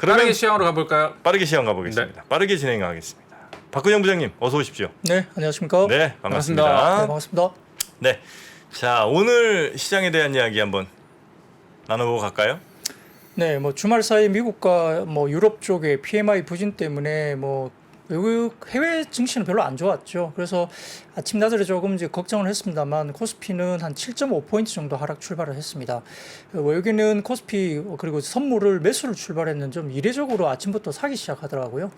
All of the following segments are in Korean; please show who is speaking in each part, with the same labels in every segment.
Speaker 1: 그러면
Speaker 2: 빠르게 시황으로 가볼까요?
Speaker 1: 빠르게 시험 가보겠습니다. 빠르게 진행하겠습니다. 박근영 부장님 어서 오십시오.
Speaker 3: 네, 안녕하십니까?
Speaker 1: 네, 반갑습니다.
Speaker 3: 네, 반갑습니다.
Speaker 1: 네, 자 오늘 시장에 대한 이야기 한번 나눠보고 갈까요?
Speaker 3: 네, 뭐 주말 사이 미국과 뭐 유럽 쪽의 PMI 부진 때문에 뭐 외국 해외 증시는 별로 안 좋았죠. 그래서 아침 나절에 조금 이제 걱정을 했습니다만 코스피는 한 7.5포인트 정도 하락 출발을 했습니다. 외국인은 코스피 그리고 선물을 매수를 출발했는 좀 이례적으로 아침부터 사기 시작하더라고요.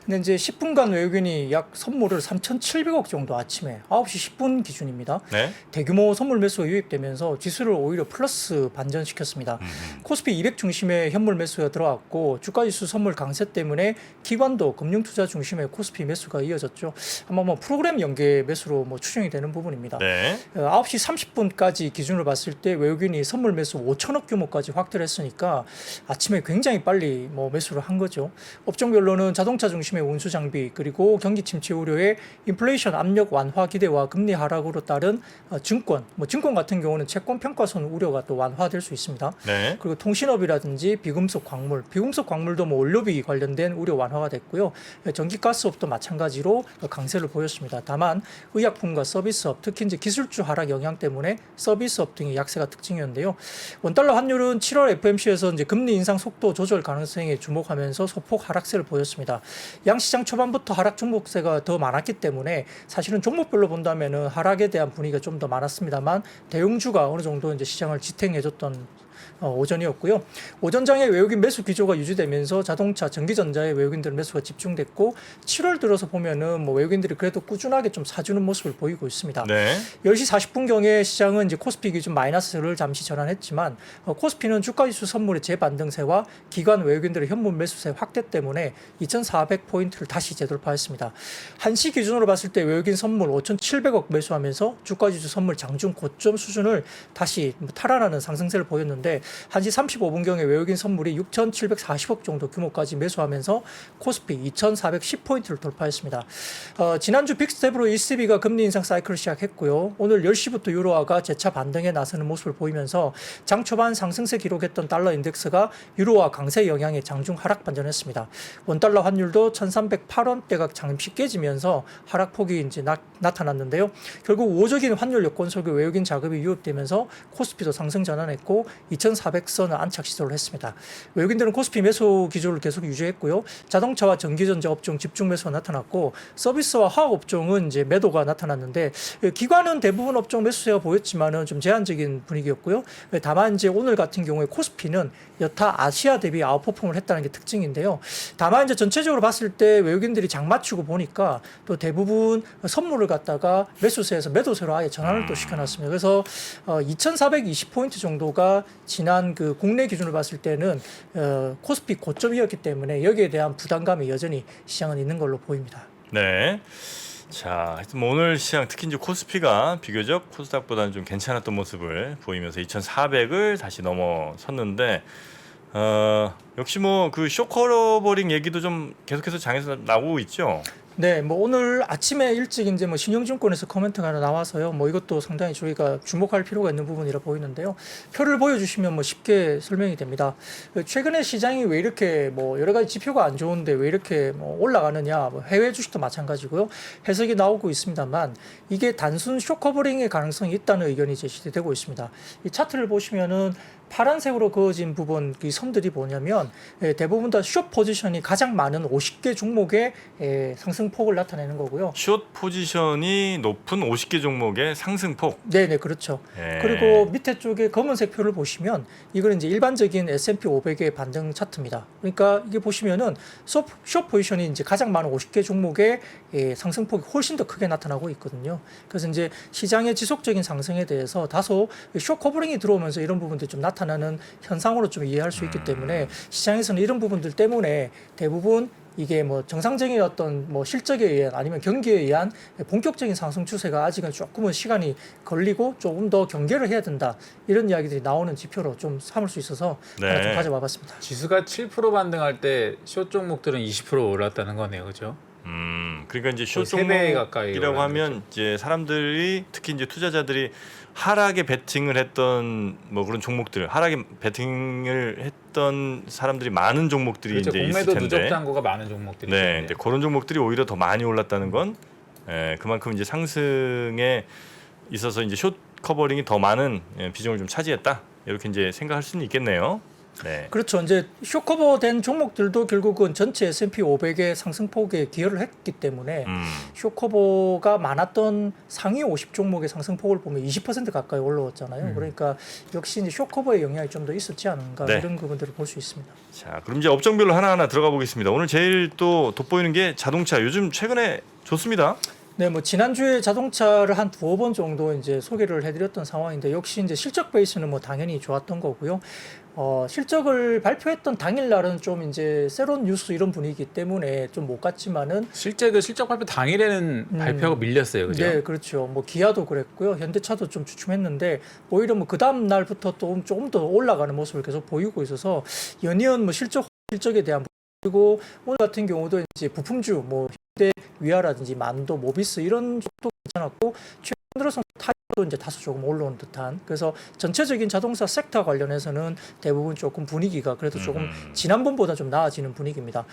Speaker 3: 근데 이제 10분간 외국인이 약 선물을 3,700억 정도 아침에 9시 10분 기준입니다.
Speaker 1: 네.
Speaker 3: 대규모 선물 매수가 유입되면서 지수를 오히려 플러스 반전시켰습니다. 코스피 200 중심의 현물 매수가 들어왔고 주가지수 선물 강세 때문에 기관도 금융투자 중심의 코스피 매수가 이어졌죠. 아마 뭐 프로그램 연계 매수로 뭐 추정이 되는 부분입니다.
Speaker 1: 네.
Speaker 3: 9시 30분까지 기준으로 봤을 때 외국인이 선물 매수 5천억 규모까지 확대를 했으니까 아침에 굉장히 빨리 뭐 매수를 한 거죠. 업종별로는 자동차 중심의 운수 장비 그리고 경기 침체 우려에 인플레이션 압력 완화 기대와 금리 하락으로 따른 증권, 뭐 증권 같은 경우는 채권 평가손 우려가 또 완화될 수 있습니다.
Speaker 1: 네.
Speaker 3: 그리고 통신업이라든지 비금속 광물도 뭐 원료비 관련된 우려 완화가 됐고요. 전기가스업도 마찬가지로 강세를 보였습니다. 다만 의약품과 서비스업, 특히 이제 기술주 하락 영향 때문에 서비스업 등의 약세가 특징이었는데요. 원달러 환율은 7월 FOMC에서 이제 금리 인상 속도 조절 가능성에 주목하면서 소폭 하락세를 보였습니다. 양시장 초반부터 하락 종목세가 더 많았기 때문에 사실은 종목별로 본다면은 하락에 대한 분위기가 좀 더 많았습니다만 대형주가 어느 정도 이제 시장을 지탱해줬던 오전이었고요. 오전장에 외국인 매수 기조가 유지되면서 자동차, 전기전자의 외국인들 매수가 집중됐고 7월 들어서 보면은 뭐 외국인들이 그래도 꾸준하게 좀 사주는 모습을 보이고 있습니다.
Speaker 1: 네.
Speaker 3: 10시 40분경에 시장은 이제 코스피 기준 마이너스를 잠시 전환했지만 코스피는 주가지수 선물의 재반등세와 기관 외국인들의 현물 매수세 확대 때문에 2,400포인트를 다시 재돌파했습니다. 한시 기준으로 봤을 때 외국인 선물 5,700억 매수하면서 주가지수 선물 장중 고점 수준을 다시 탈환하는 상승세를 보였는데 1시 35분경에 외국인 선물이 6,740억 정도 규모까지 매수하면서 코스피 2,410포인트를 돌파했습니다. 지난주 빅스텝으로 ECB가 금리 인상 사이클을 시작했고요. 오늘 10시부터 유로화가 재차 반등에 나서는 모습을 보이면서 장 초반 상승세 기록했던 달러 인덱스가 유로화 강세 영향에 장중 하락 반전했습니다. 원달러 환율도 1,308원대가 잠시 깨지면서 하락폭이 이제 나타났는데요. 결국 우호적인 환율 여건 속에 외국인 자금이 유입되면서 코스피도 상승 전환했고 2,400선을 안착 시도를 했습니다. 외국인들은 코스피 매수 기조를 계속 유지했고요. 자동차와 전기전자 업종 집중 매수가 나타났고 서비스와 화학 업종은 이제 매도가 나타났는데 기관은 대부분 업종 매수세가 보였지만은 좀 제한적인 분위기였고요. 다만 이제 오늘 같은 경우에 코스피는 여타 아시아 대비 아웃퍼폼을 했다는 게 특징인데요. 다만 이제 전체적으로 봤을 때 외국인들이 장 맞추고 보니까 또 대부분 선물을 갖다가 매수세에서 매도세로 아예 전환을 또 시켜놨습니다. 그래서 2,420포인트 정도가 지난 그 국내 기준으로 봤을 때는 코스피 고점이었기 때문에 여기에 대한 부담감이 여전히 시장은 있는 걸로 보입니다.
Speaker 1: 네. 자, 하여튼 뭐 오늘 시장 특히 이제 코스피가 비교적 코스닥보다는 좀 괜찮았던 모습을 보이면서 2,400을 다시 넘어섰는데 역시 뭐 그 쇼커버링 얘기도 좀 계속해서 장에서 나오고 있죠.
Speaker 3: 네, 뭐 오늘 아침에 일찍 이제 뭐 신영증권에서 코멘트가 하나 나와서요. 뭐 이것도 상당히 저희가 주목할 필요가 있는 부분이라 보이는데요. 표를 보여주시면 뭐 쉽게 설명이 됩니다. 최근에 시장이 왜 이렇게 뭐 여러 가지 지표가 안 좋은데 왜 이렇게 뭐 올라가느냐, 뭐 해외 주식도 마찬가지고요. 해석이 나오고 있습니다만 이게 단순 쇼커버링의 가능성이 있다는 의견이 제시되고 있습니다. 이 차트를 보시면은 파란색으로 그어진 부분 이 선들이 뭐냐면 대부분 다 숏 포지션이 가장 많은 50개 종목의 상승폭을 나타내는 거고요.
Speaker 1: 숏 포지션이 높은 50개 종목의 상승폭.
Speaker 3: 네네 그렇죠.
Speaker 1: 예.
Speaker 3: 그리고 밑에 쪽에 검은색 표를 보시면 이거는 이제 일반적인 S&P 500의 반등 차트입니다. 그러니까 이게 보시면은 숏 포지션이 이제 가장 많은 50개 종목의 상승폭이 훨씬 더 크게 나타나고 있거든요. 그래서 이제 시장의 지속적인 상승에 대해서 다소 숏 커버링이 들어오면서 이런 부분들이 좀 나타나는 현상으로 좀 이해할 수 있기 때문에 시장에서는 이런 부분들 때문에 대부분 이게 뭐 정상적인 어떤 뭐 실적에 의한 아니면 경기에 의한 본격적인 상승 추세가 아직은 조금은 시간이 걸리고 조금 더 경계를 해야 된다 이런 이야기들이 나오는 지표로 좀 삼을 수 있어서 하나 좀 가져와 봤습니다.
Speaker 2: 지수가 7% 반등할 때 숏 종목들은 20% 올랐다는 거네요, 그렇죠?
Speaker 1: 그러니까 이제 숏
Speaker 2: 거의 3배 가까이
Speaker 1: 종목이라고 하면
Speaker 2: 올랐죠.
Speaker 1: 이제 사람들이 특히 이제 투자자들이 하락에 베팅을 했던 뭐 그런 종목들, 하락에 베팅을 했던 사람들이 많은 종목들이
Speaker 2: 그렇죠.
Speaker 1: 이제 있을
Speaker 2: 공매도
Speaker 1: 텐데.
Speaker 2: 누적 잔고가 많은 종목들이
Speaker 1: 네,
Speaker 2: 있는데
Speaker 1: 근데 그런 종목들이 오히려 더 많이 올랐다는 건 그만큼 이제 상승에 있어서 이제 숏 커버링이 더 많은 비중을 좀 차지했다. 이렇게 이제 생각할 수는 있겠네요. 네.
Speaker 3: 그렇죠. 이제 쇼커버된 종목들도 결국은 전체 S&P 500의 상승폭에 기여를 했기 때문에 쇼커버가 많았던 상위 50 종목의 상승폭을 보면 20% 가까이 올라왔잖아요. 그러니까 역시 이제 쇼커버의 영향이 좀 더 있었지 않은가
Speaker 1: 네.
Speaker 3: 이런 부분들을 볼 수 있습니다.
Speaker 1: 자, 그럼 이제 업종별로 하나하나 들어가 보겠습니다. 오늘 제일 또 돋보이는 게 자동차. 요즘 최근에 좋습니다.
Speaker 3: 네, 뭐 지난주에 자동차를 한 두어 번 정도 이제 소개를 해드렸던 상황인데 역시 이제 실적 베이스는 뭐 당연히 좋았던 거고요. 실적을 발표했던 당일날은 좀 이제 새로운 뉴스 이런 분위기 때문에 좀 못 갔지만은
Speaker 2: 실제 그 실적 발표 당일에는 발표가 밀렸어요, 그죠?
Speaker 3: 네, 그렇죠. 뭐 기아도 그랬고요, 현대차도 좀 주춤했는데 오히려 뭐 그 다음 날부터 또 조금 더 올라가는 모습을 계속 보이고 있어서 연이은 뭐 실적에 대한 그리고 오늘 같은 경우도 이제 부품주 뭐 현대 위아라든지 만도 모비스 이런 쪽도 괜찮았고 최근 들어서 타이어도 이제 다소 조금 올라온 듯한 그래서 전체적인 자동차 섹터 관련해서는 대부분 조금 분위기가 그래도 조금 지난번보다 좀 나아지는 분위기입니다.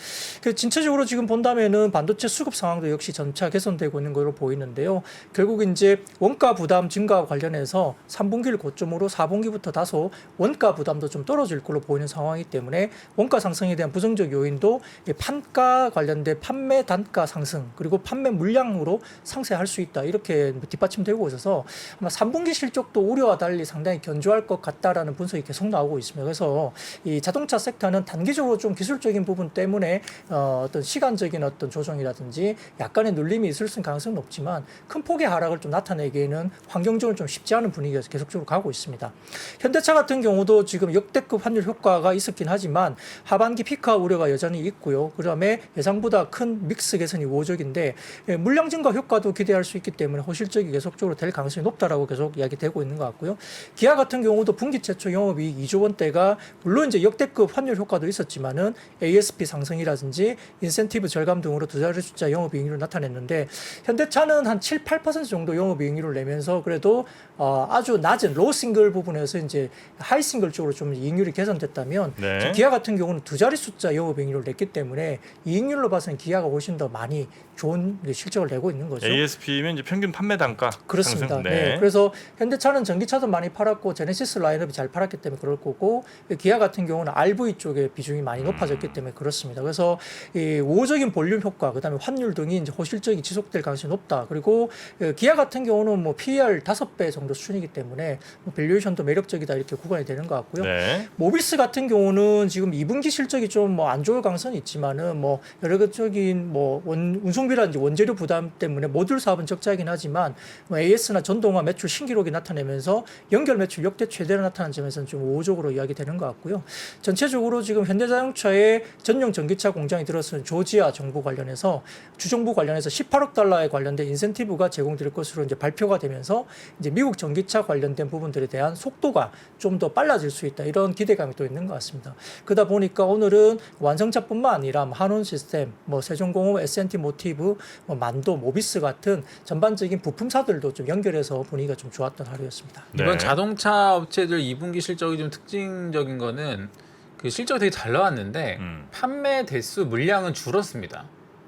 Speaker 3: 그 전체적으로 지금 본다면은 반도체 수급 상황도 역시 점차 개선되고 있는 걸로 보이는데요. 결국 이제 원가 부담 증가 관련해서 3분기를 고점으로 4분기부터 다소 원가 부담도 좀 떨어질 걸로 보이는 상황이기 때문에 원가 상승에 대한 부정적 요인도 판가 관련된 판매 단가 상승 그리고 판매 물량으로 상쇄할 수 있다 이렇게 뒷받침되고 있어서 아마 3분기 실적도 우려와 달리 상당히 견조할 것 같다라는 분석이 계속 나오고 있습니다. 그래서 이 자동차 섹터는 단기적으로 좀 기술적인 부분 때문에 어떤 시간적인 어떤 조정이라든지 약간의 눌림이 있을 가능성은 높지만 큰 폭의 하락을 좀 나타내기에는 환경적으로 좀 쉽지 않은 분위기가 계속적으로 가고 있습니다. 현대차 같은 경우도 지금 역대급 환율 효과가 있었긴 하지만 하반기 피크아 우려가 여전히 있고요. 그다음에 예상보다 큰 믹스 개선이 우호적인데 물량 증가 효과도 기대할 수 있기 때문에 호실적이 계속적으로 될 가능성이 높다라고 계속 이야기되고 있는 것 같고요. 기아 같은 경우도 분기 최초 영업이익 2조 원대가 물론 이제 역대급 환율 효과도 있었지만은 ASP 상승이라든지 인센티브 절감 등으로 두 자리 숫자 영업이익률을 나타냈는데 현대차는 한 7, 8% 정도 영업이익률을 내면서 그래도 아주 낮은 로우 싱글 부분에서 이제 하이 싱글 쪽으로 좀 이익률이 개선됐다면
Speaker 1: 네.
Speaker 3: 기아 같은 경우는 두 자리 숫자 영업이익률을 냈기 때문에 이익률로 봐서는 기아가 훨씬 더 많이 좋은 실적을 내고 있는 거죠.
Speaker 1: ASP면 이제 평균 판매 단가
Speaker 3: 그렇습니다.
Speaker 1: 상승.
Speaker 3: 네. 그래서 현대차는 전기차도 많이 팔았고 제네시스 라인업이 잘 팔았기 때문에 그럴 거고 기아 같은 경우는 RV 쪽에 비중이 많이 높아졌기 때문에 그렇습니다. 그래서 이 우호적인 볼륨 효과, 그다음에 환율 등이 이제 호실적이 지속될 가능성이 높다. 그리고 기아 같은 경우는 뭐 PER 5배 정도 수준이기 때문에 뭐 밸류에이션도 매력적이다 이렇게 구간이 되는 것 같고요.
Speaker 1: 네.
Speaker 3: 모비스 같은 경우는 지금 2분기 실적이 좀 뭐 안 좋을 가능성이 있지만은 뭐 여러 가지적인 뭐 운송비라든지 원재료 부담 때문에 모듈 사업은 적자이긴 하지만 뭐 AS나 전동화 매출 신기록이 나타내면서 연결 매출 역대 최대로 나타난 점에서는 좀 우호적으로 이야기되는 것 같고요. 전체적으로 지금 현대자동차의 전용 전기차 공장이 들어서는 조지아 정부 관련해서 주정부 관련해서 18억 달러에 관련된 인센티브가 제공될 것으로 이제 발표가 되면서 이제 미국 전기차 관련된 부분들에 대한 속도가 좀 더 빨라질 수 있다 이런 기대감이 또 있는 것 같습니다. 그러다 보니까 오늘은 완성차뿐만 아니라 뭐 한온 시스템, 뭐 세종공업, S&T 모티브, 뭐 만도, 모비스 같은 전반적인 부품사들도 좀 연결해서 분위기가 좀 좋았던 하루였습니다.
Speaker 2: 이번
Speaker 1: 네.
Speaker 2: 자동차 업체들 2분기 실적이 좀 특징적인 거는 그 실적이 되게 잘 나왔는데 판매 대수 물량은 줄었습니다.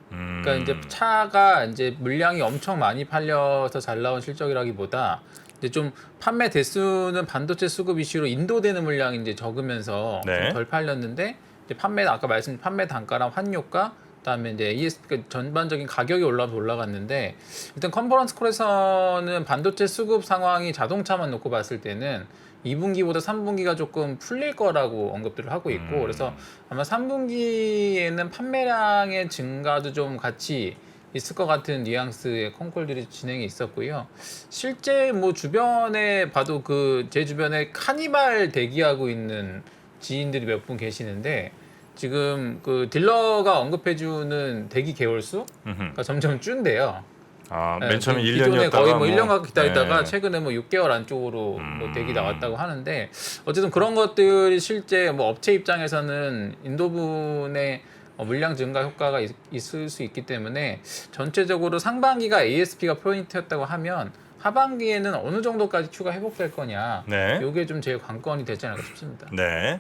Speaker 2: 그러니까 이제 차가 이제 물량이 엄청 많이 팔려서 잘 나온 실적이라기보다 이제 좀 판매 대수는 반도체 수급 이슈로 인도되는 물량이 이제 적으면서
Speaker 1: 네.
Speaker 2: 좀 덜 팔렸는데 이제 아까 말씀드린 판매 단가랑 환율가 그다음에 이제 ASP 전반적인 가격이 올라갔는데 일단 컨퍼런스 콜에서는 반도체 수급 상황이 자동차만 놓고 봤을 때는 2분기보다 3분기가 조금 풀릴 거라고 언급들을 하고 있고 그래서 아마 3분기에는 판매량의 증가도 좀 같이 있을 것 같은 뉘앙스의 콩콜들이 진행이 있었고요. 실제 뭐 주변에 봐도 제 주변에 카니발 대기하고 있는 지인들이 몇 분 계시는데 지금 그 딜러가 언급해주는 대기 개월수가 점점 줄대요.
Speaker 1: 맨 처음에
Speaker 2: 네,
Speaker 1: 1년이었다가
Speaker 2: 기존에 거의 뭐 1년 가까이 기다리다가
Speaker 1: 네.
Speaker 2: 최근에 뭐 6개월 안쪽으로 뭐 대기 나왔다고 하는데 어쨌든 그런 것들이 실제 뭐 업체 입장에서는 인도분의 물량 증가 효과가 있을 수 있기 때문에 전체적으로 상반기가 ASP가 포인트였다고 하면 하반기에는 어느 정도까지 추가 회복될 거냐,
Speaker 1: 네.
Speaker 2: 이게 좀 제일 관건이 되지 않을까 싶습니다.
Speaker 1: 네.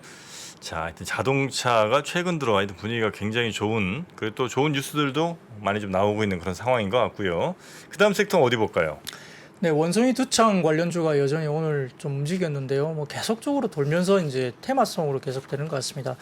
Speaker 1: 자, 하여튼 자동차가 최근 들어 하여튼 분위기가 굉장히 좋은, 그리고 또 좋은 뉴스들도 많이 좀 나오고 있는 그런 상황인 것 같고요. 그다음 섹터 어디 볼까요?
Speaker 3: 네, 원숭이 두창 관련주가 여전히 오늘 좀 움직였는데요. 뭐 계속적으로 돌면서 이제 테마성으로 계속되는 것 같습니다.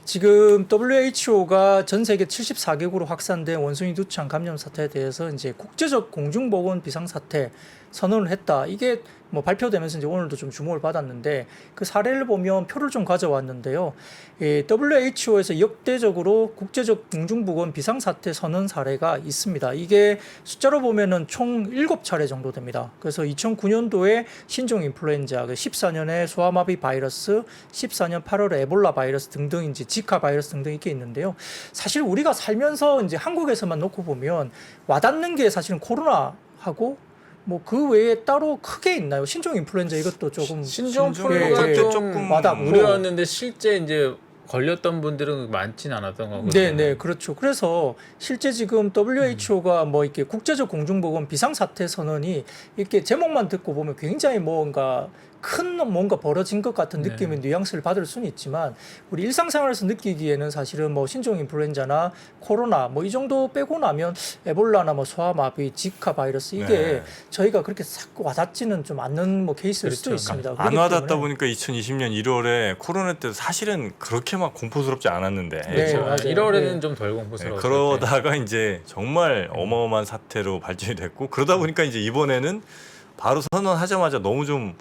Speaker 3: 지금 WHO가 전 세계 74개국으로 확산된 원숭이 두창 감염 사태에 대해서 이제 국제적 공중보건 비상 사태 선언을 했다. 이게 뭐 발표되면서 이제 오늘도 좀 주목을 받았는데 그 사례를 보면 표를 좀 가져왔는데요. WHO에서 역대적으로 국제적 공중보건 비상사태 선언 사례가 있습니다. 이게 숫자로 보면은 총 7차례 정도 됩니다. 그래서 2009년도에 신종 인플루엔자, 14년에 소아마비 바이러스, 14년 8월에 에볼라 바이러스 등등 이제 지카 바이러스 등등 이렇게 있는데요. 사실 우리가 살면서 이제 한국에서만 놓고 보면 와닿는 게 사실은 코로나하고 뭐 그 외에 따로 크게 있나요? 신종 인플루엔자 이것도 조금
Speaker 2: 신종플루가
Speaker 3: 예,
Speaker 2: 좀
Speaker 3: 와닿고.
Speaker 2: 우려였는데 실제 이제 걸렸던 분들은 많지는 않았던 거고요.
Speaker 3: 네, 네, 그렇죠. 그래서 실제 지금 WHO가 뭐 이렇게 국제적 공중보건 비상사태 선언이 이렇게 제목만 듣고 보면 굉장히 뭔가 큰 뭔가 벌어진 것 같은 느낌의 뉘앙스를 받을 수는 있지만 우리 일상생활에서 느끼기에는 사실은 뭐 신종 인플루엔자나 코로나 뭐 이 정도 빼고 나면 에볼라나 뭐 소아마비, 지카 바이러스 이게
Speaker 1: 네.
Speaker 3: 저희가 그렇게 싹 와닿지는 좀 않는 뭐 케이스일 수도
Speaker 2: 그렇죠.
Speaker 3: 있습니다.
Speaker 1: 안
Speaker 3: 그렇기
Speaker 1: 와닿다
Speaker 3: 때문에
Speaker 1: 보니까 2020년 1월에 코로나 때 사실은 그렇게 막 공포스럽지 않았는데
Speaker 3: 네,
Speaker 2: 그렇죠.
Speaker 3: 맞아요.
Speaker 2: 1월에는
Speaker 3: 네.
Speaker 2: 좀 덜
Speaker 1: 네,
Speaker 2: 공포스러웠어요.
Speaker 1: 그러다가 이제 정말 어마어마한 사태로 발전이 됐고 그러다 보니까 이제 이번에는 바로 선언하자마자 너무 좀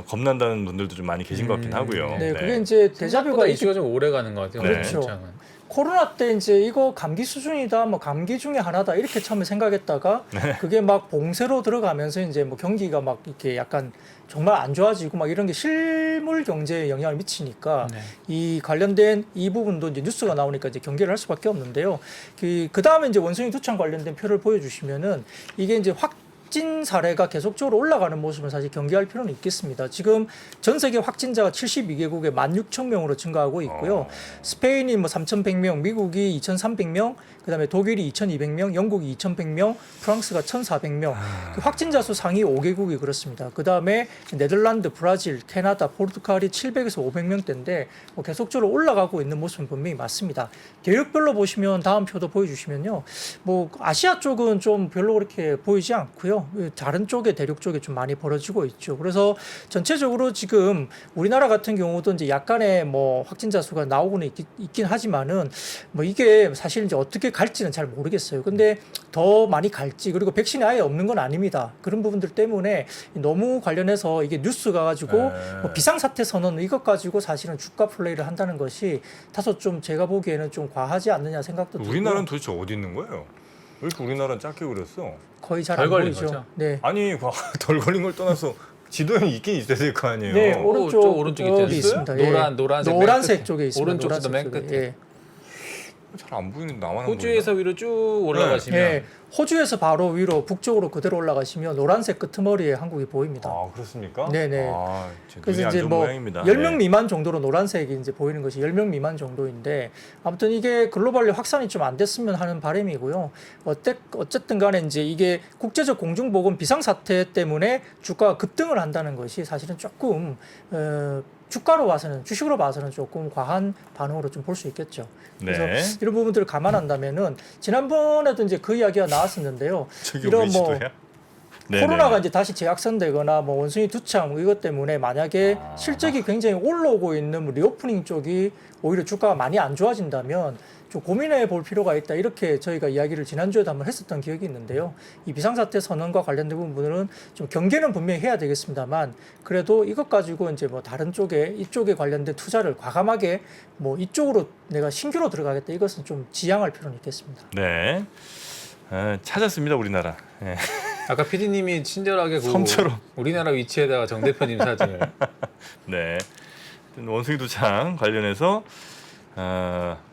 Speaker 1: 겁난다는 분들도 좀 많이 계신 것 같긴 하고요.
Speaker 3: 네, 그게 이제
Speaker 2: 생각보다
Speaker 3: 대자뷰가
Speaker 2: 이슈가 좀 오래 가는 것 같아요.
Speaker 1: 그렇죠.
Speaker 2: 원래 입장은.
Speaker 3: 코로나 때 이제 이거 감기 수준이다, 뭐 감기 중에 하나다 이렇게 처음에 생각했다가 그게 막 봉쇄로 들어가면서 이제 뭐 경기가 막 이렇게 약간 정말 안 좋아지고 막 이런 게 실물 경제에 영향을 미치니까
Speaker 2: 네.
Speaker 3: 이 관련된 이 부분도 이제 뉴스가 나오니까 이제 경계를 할 수밖에 없는데요. 그 다음에 이제 원숭이 두창 관련된 표를 보여주시면은 이게 이제 확진 사례가 계속적으로 올라가는 모습을 사실 경계할 필요는 있겠습니다. 지금 전 세계 확진자가 72개국에 16,000명으로 증가하고 있고요. 스페인이 뭐 3,100명, 미국이 2,300명, 그다음에 독일이 2,200명, 영국이 2,100명, 프랑스가 1,400명. 그 확진자 수 상위 5개국이 그렇습니다. 그다음에 네덜란드, 브라질, 캐나다, 포르투갈이 700에서 500명대인데 뭐 계속적으로 올라가고 있는 모습은 분명히 맞습니다. 대륙별로 보시면 다음 표도 보여주시면요. 뭐 아시아 쪽은 좀 별로 그렇게 보이지 않고요. 다른 쪽에 대륙 쪽에 좀 많이 벌어지고 있죠. 그래서 전체적으로 지금 우리나라 같은 경우도 이제 약간의 뭐 확진자 수가 나오고는 있긴 하지만은 뭐 이게 사실 이제 어떻게 갈지는 잘 모르겠어요. 근데 더 많이 갈지 그리고 백신이 아예 없는 건 아닙니다. 그런 부분들 때문에 너무 관련해서 이게 뉴스가 가지고 뭐 비상사태 선언 이것 가지고 사실은 주가 플레이를 한다는 것이 다소 좀 제가 보기에는 좀 과하지 않느냐 생각도 들고
Speaker 1: 우리나라는 도대체 어디 있는 거예요? 왜 이렇게 우리나라는 작게 그렸어?
Speaker 3: 거의 잘
Speaker 2: 덜
Speaker 3: 안
Speaker 2: 걸린
Speaker 3: 보이죠.
Speaker 2: 거죠?
Speaker 3: 네.
Speaker 1: 아니 덜 걸린 걸 떠나서 지도에 있긴 있어야 될 거 아니에요.
Speaker 3: 네,
Speaker 2: 오른쪽
Speaker 3: 오른쪽에
Speaker 2: 있잖아요.
Speaker 3: 있습니다. 예.
Speaker 2: 노란색
Speaker 3: 노란색 쪽에 있습니다.
Speaker 2: 오른쪽도 맨
Speaker 3: 노란색
Speaker 2: 끝에.
Speaker 3: 쪽에.
Speaker 1: 잘 안 보이는데 나만 안
Speaker 2: 호주에서 위로 쭉 올라가시면
Speaker 3: 예, 호주에서 바로 위로 북쪽으로 그대로 올라가시면 노란색 끄트머리에 한국이 보입니다.
Speaker 1: 보이나? 아 그렇습니까?
Speaker 3: 네네.
Speaker 1: 아, 제 눈이
Speaker 3: 그래서
Speaker 1: 안
Speaker 3: 이제
Speaker 1: 좋은
Speaker 3: 뭐
Speaker 1: 모양입니다.
Speaker 3: 10명
Speaker 1: 네.
Speaker 3: 미만 정도로 노란색이 이제 보이는 것이 10명 미만 정도인데 아무튼 이게 글로벌리 확산이 좀 안 됐으면 하는 바람이고요. 어쨌든 간에 이제 이게 국제적 공중보건 비상사태 때문에 주가가 급등을 한다는 것이 사실은 조금 주가로 봐서는 주식으로 봐서는 조금 과한 반응으로 좀 볼 수 있겠죠. 그래서
Speaker 1: 네.
Speaker 3: 이런 부분들을 감안한다면은 지난번에도 이제 그 이야기가 나왔었는데요.
Speaker 1: 저기
Speaker 3: 이런
Speaker 1: 우리
Speaker 3: 뭐
Speaker 1: 지도야? 네,
Speaker 3: 코로나가
Speaker 1: 네.
Speaker 3: 이제 다시 재확산되거나 뭐 원숭이 두창 뭐 이것 때문에 만약에 실적이 굉장히 올라오고 있는 뭐 리오프닝 쪽이 오히려 주가가 많이 안 좋아진다면 좀 고민해 볼 필요가 있다. 이렇게 저희가 이야기를 지난주에도 한번 했었던 기억이 있는데요. 이 비상사태 선언과 관련된 부분은 좀 경계는 분명히 해야 되겠습니다만 그래도 이것 가지고 이제 뭐 다른 쪽에 이쪽에 관련된 투자를 과감하게 뭐 이쪽으로 내가 신규로 들어가겠다. 이것은 좀 지양할 필요는 있겠습니다.
Speaker 1: 네. 찾았습니다 우리나라. 네.
Speaker 2: 아까 PD님이 친절하게 그
Speaker 1: 섬처럼.
Speaker 2: 우리나라 위치에다가 정 대표님 사진을
Speaker 1: 네. 원숭이 두창 관련해서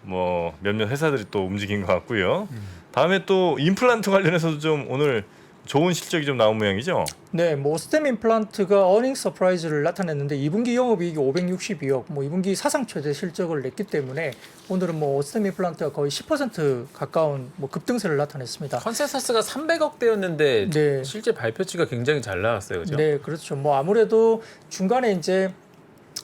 Speaker 1: 뭐 몇몇 회사들이 또 움직인 것 같고요. 다음에 또 임플란트 관련해서도 좀 오늘 좋은 실적이 좀 나온 모양이죠.
Speaker 3: 네, 뭐 오스템 임플란트가 어닝 서프라이즈를 나타냈는데 2분기 영업이익이 562억, 뭐 2분기 사상 최대 실적을 냈기 때문에 오늘은 뭐 오스템 임플란트가 거의 10% 가까운 뭐 급등세를 나타냈습니다.
Speaker 2: 컨센서스가 300억대였는데
Speaker 3: 네.
Speaker 2: 실제 발표치가 굉장히 잘 나왔어요, 그죠?
Speaker 3: 네, 그렇죠. 뭐 아무래도 중간에 이제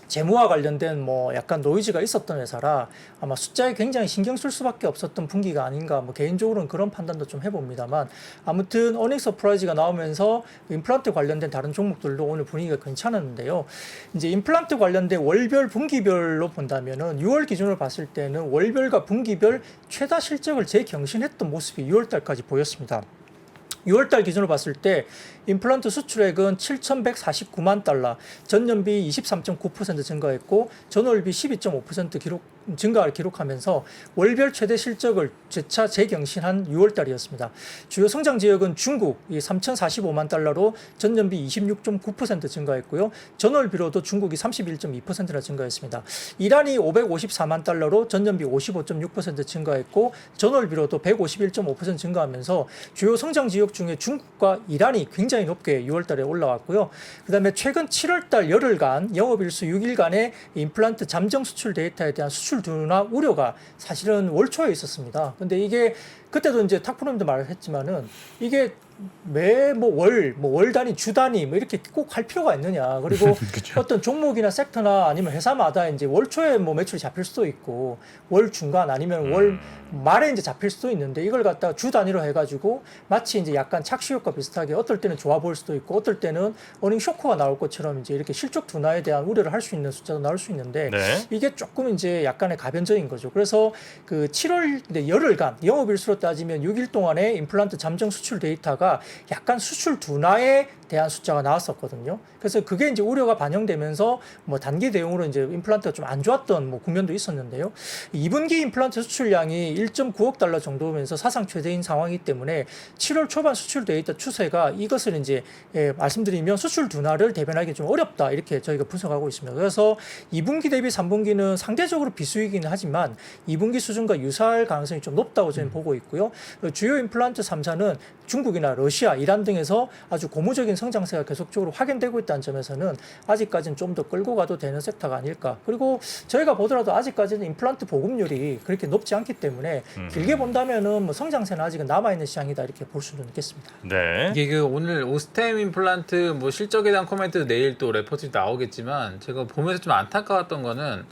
Speaker 3: 재무와 관련된 뭐 약간 노이즈가 있었던 회사라 아마 숫자에 굉장히 신경 쓸 수밖에 없었던 분기가 아닌가 뭐 개인적으로는 그런 판단도 좀 해봅니다만 아무튼 어닝 서프라이즈가 나오면서 임플란트 관련된 다른 종목들도 오늘 분위기가 괜찮았는데요. 이제 임플란트 관련된 월별 분기별로 본다면은 6월 기준으로 봤을 때는 월별과 분기별 최다 실적을 재경신했던 모습이 6월 달까지 보였습니다. 6월달 기준으로 봤을 때 임플란트 수출액은 7,149만 달러, 전년비 23.9% 증가했고 전월비 12.5% 증가를 기록하면서 월별 최대 실적을 재차 재경신한 6월달이었습니다. 주요 성장 지역은 중국 3,045만 달러로 전년비 26.9% 증가했고요. 전월비로도 중국이 31.2%나 증가했습니다. 이란이 554만 달러로 전년비 55.6% 증가했고 전월비로도 151.5% 증가하면서 주요 성장 지역 중에 중국과 이란이 굉장히 높게 6월달에 올라왔고요. 그다음에 최근 7월달 열흘간 영업일수 6일간의 임플란트 잠정 수출 데이터에 대한 수출 둔화 우려가 사실은 월 초에 있었습니다. 근데 이게 그때도 이제 탁프로님도 말을 했지만은 이게 매 월 단위, 주 단위 뭐 이렇게 꼭 할 필요가 있느냐. 그리고 어떤 종목이나 섹터나 아니면 회사마다 이제 월 초에 뭐 매출이 잡힐 수도 있고 월 중간 아니면 월 말에 이제 잡힐 수도 있는데 이걸 갖다가 주 단위로 해가지고 마치 이제 약간 착시 효과 비슷하게 어떨 때는 좋아 보일 수도 있고 어떨 때는 어닝 쇼크가 나올 것처럼 이제 이렇게 실적 둔화에 대한 우려를 할 수 있는 숫자도 나올 수 있는데
Speaker 1: 네.
Speaker 3: 이게 조금 이제 약간의 가변적인 거죠. 그래서 그 7월 열흘간 영업일수로 따지면 6일 동안의 임플란트 잠정 수출 데이터가 약간 수출 둔화에 대한 숫자가 나왔었거든요. 그래서 그게 이제 우려가 반영되면서 뭐 단기 대응으로 이제 임플란트가 좀 안 좋았던 뭐 국면도 있었는데요. 2분기 임플란트 수출량이 1.9억 달러 정도면서 사상 최대인 상황이기 때문에 7월 초반 수출 데이터 추세가 이것을 이제 말씀드리면 수출 둔화를 대변하기 좀 어렵다 이렇게 저희가 분석하고 있습니다. 그래서 2분기 대비 3분기는 상대적으로 비수익이긴 하지만 2분기 수준과 유사할 가능성이 좀 높다고 저는 보고 있고요. 주요 임플란트 3사는 중국이나 러시아, 이란 등에서 아주 고무적인 성장세가 계속적으로 확인되고 있다는 점에서는 아직까지는 좀 더 끌고 가도 되는 섹터가 아닐까. 그리고 저희가 보더라도 아직까지는 임플란트 보급률이 그렇게 높지 않기 때문에 길게 본다면은 뭐 성장세는 아직은 남아있는 시장이다 이렇게 볼 수는 있겠습니다.
Speaker 1: 네.
Speaker 2: 이게 그 오늘 오스템 임플란트 뭐 실적에 대한 코멘트 내일 또 레포트 나오겠지만 제가 보면서 좀 안타까웠던 거는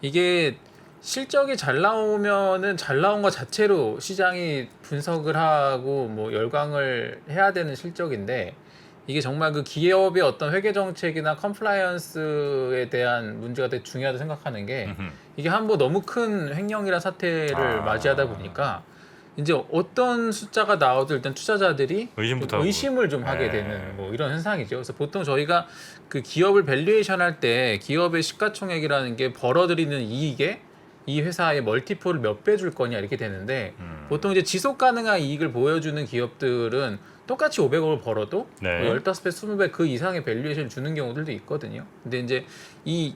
Speaker 2: 이게 실적이 잘 나오면은 잘 나온 것 자체로 시장이 분석을 하고 뭐 열광을 해야 되는 실적인데 이게 정말 그 기업의 어떤 회계 정책이나 컴플라이언스에 대한 문제가 되게 중요하다고 생각하는 게 이게 한 번 너무 큰 횡령이란 사태를 맞이하다 보니까 이제 어떤 숫자가 나와도 일단 투자자들이
Speaker 1: 의심부터 하고.
Speaker 2: 의심을 좀 하게
Speaker 1: 네.
Speaker 2: 되는 뭐 이런 현상이죠. 그래서 보통 저희가 그 기업을 밸류에이션 할 때 기업의 시가총액이라는 게 벌어들이는 이익에 이 회사의 멀티플을 몇 배 줄 거냐 이렇게 되는데 보통 이제 지속 가능한 이익을 보여주는 기업들은 똑같이 500억을 벌어도
Speaker 1: 네.
Speaker 2: 뭐 15배, 20배 그 이상의 밸류에이션을 주는 경우들도 있거든요. 근데 이제 이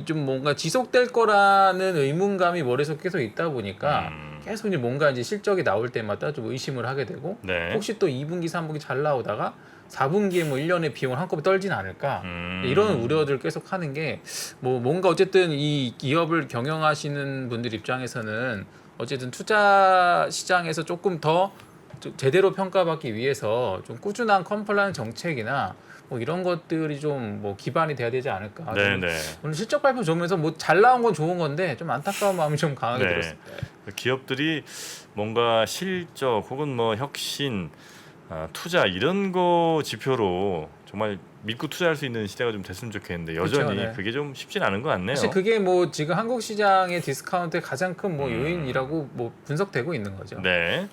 Speaker 2: 좀 뭔가 지속될 거라는 의문감이 머릿속에 계속 있다 보니까 계속 이제 뭔가 이제 실적이 나올 때마다 좀 의심을 하게 되고
Speaker 1: 네.
Speaker 2: 혹시 또 2분기, 3분기 잘 나오다가 4분기에 뭐 1년의 비용을 한꺼번에 떨진 않을까 이런 우려들 계속 하는 게 뭐 뭔가 어쨌든 이 기업을 경영하시는 분들 입장에서는 어쨌든 투자 시장에서 조금 더 제대로 평가받기 위해서 좀 꾸준한 컴플라이언스 정책이나 뭐 이런 것들이 좀 뭐 기반이 돼야 되지 않을까.
Speaker 1: 네네.
Speaker 2: 오늘 실적 발표 보면서 뭐 잘 나온 건 좋은 건데 좀 안타까운 마음이 좀 강하게
Speaker 1: 네.
Speaker 2: 들었습니다.
Speaker 1: 기업들이 뭔가 실적 혹은 뭐 혁신, 투자 이런 거 지표로 정말 믿고 투자할 수 있는 시대가 좀 됐으면 좋겠는데 여전히
Speaker 2: 그렇죠, 네.
Speaker 1: 그게 좀 쉽진 않은 것 같네요.
Speaker 2: 사실 그게 뭐 지금 한국 시장의 디스카운트의 가장 큰 뭐 요인이라고 뭐 분석되고 있는 거죠.
Speaker 1: 네.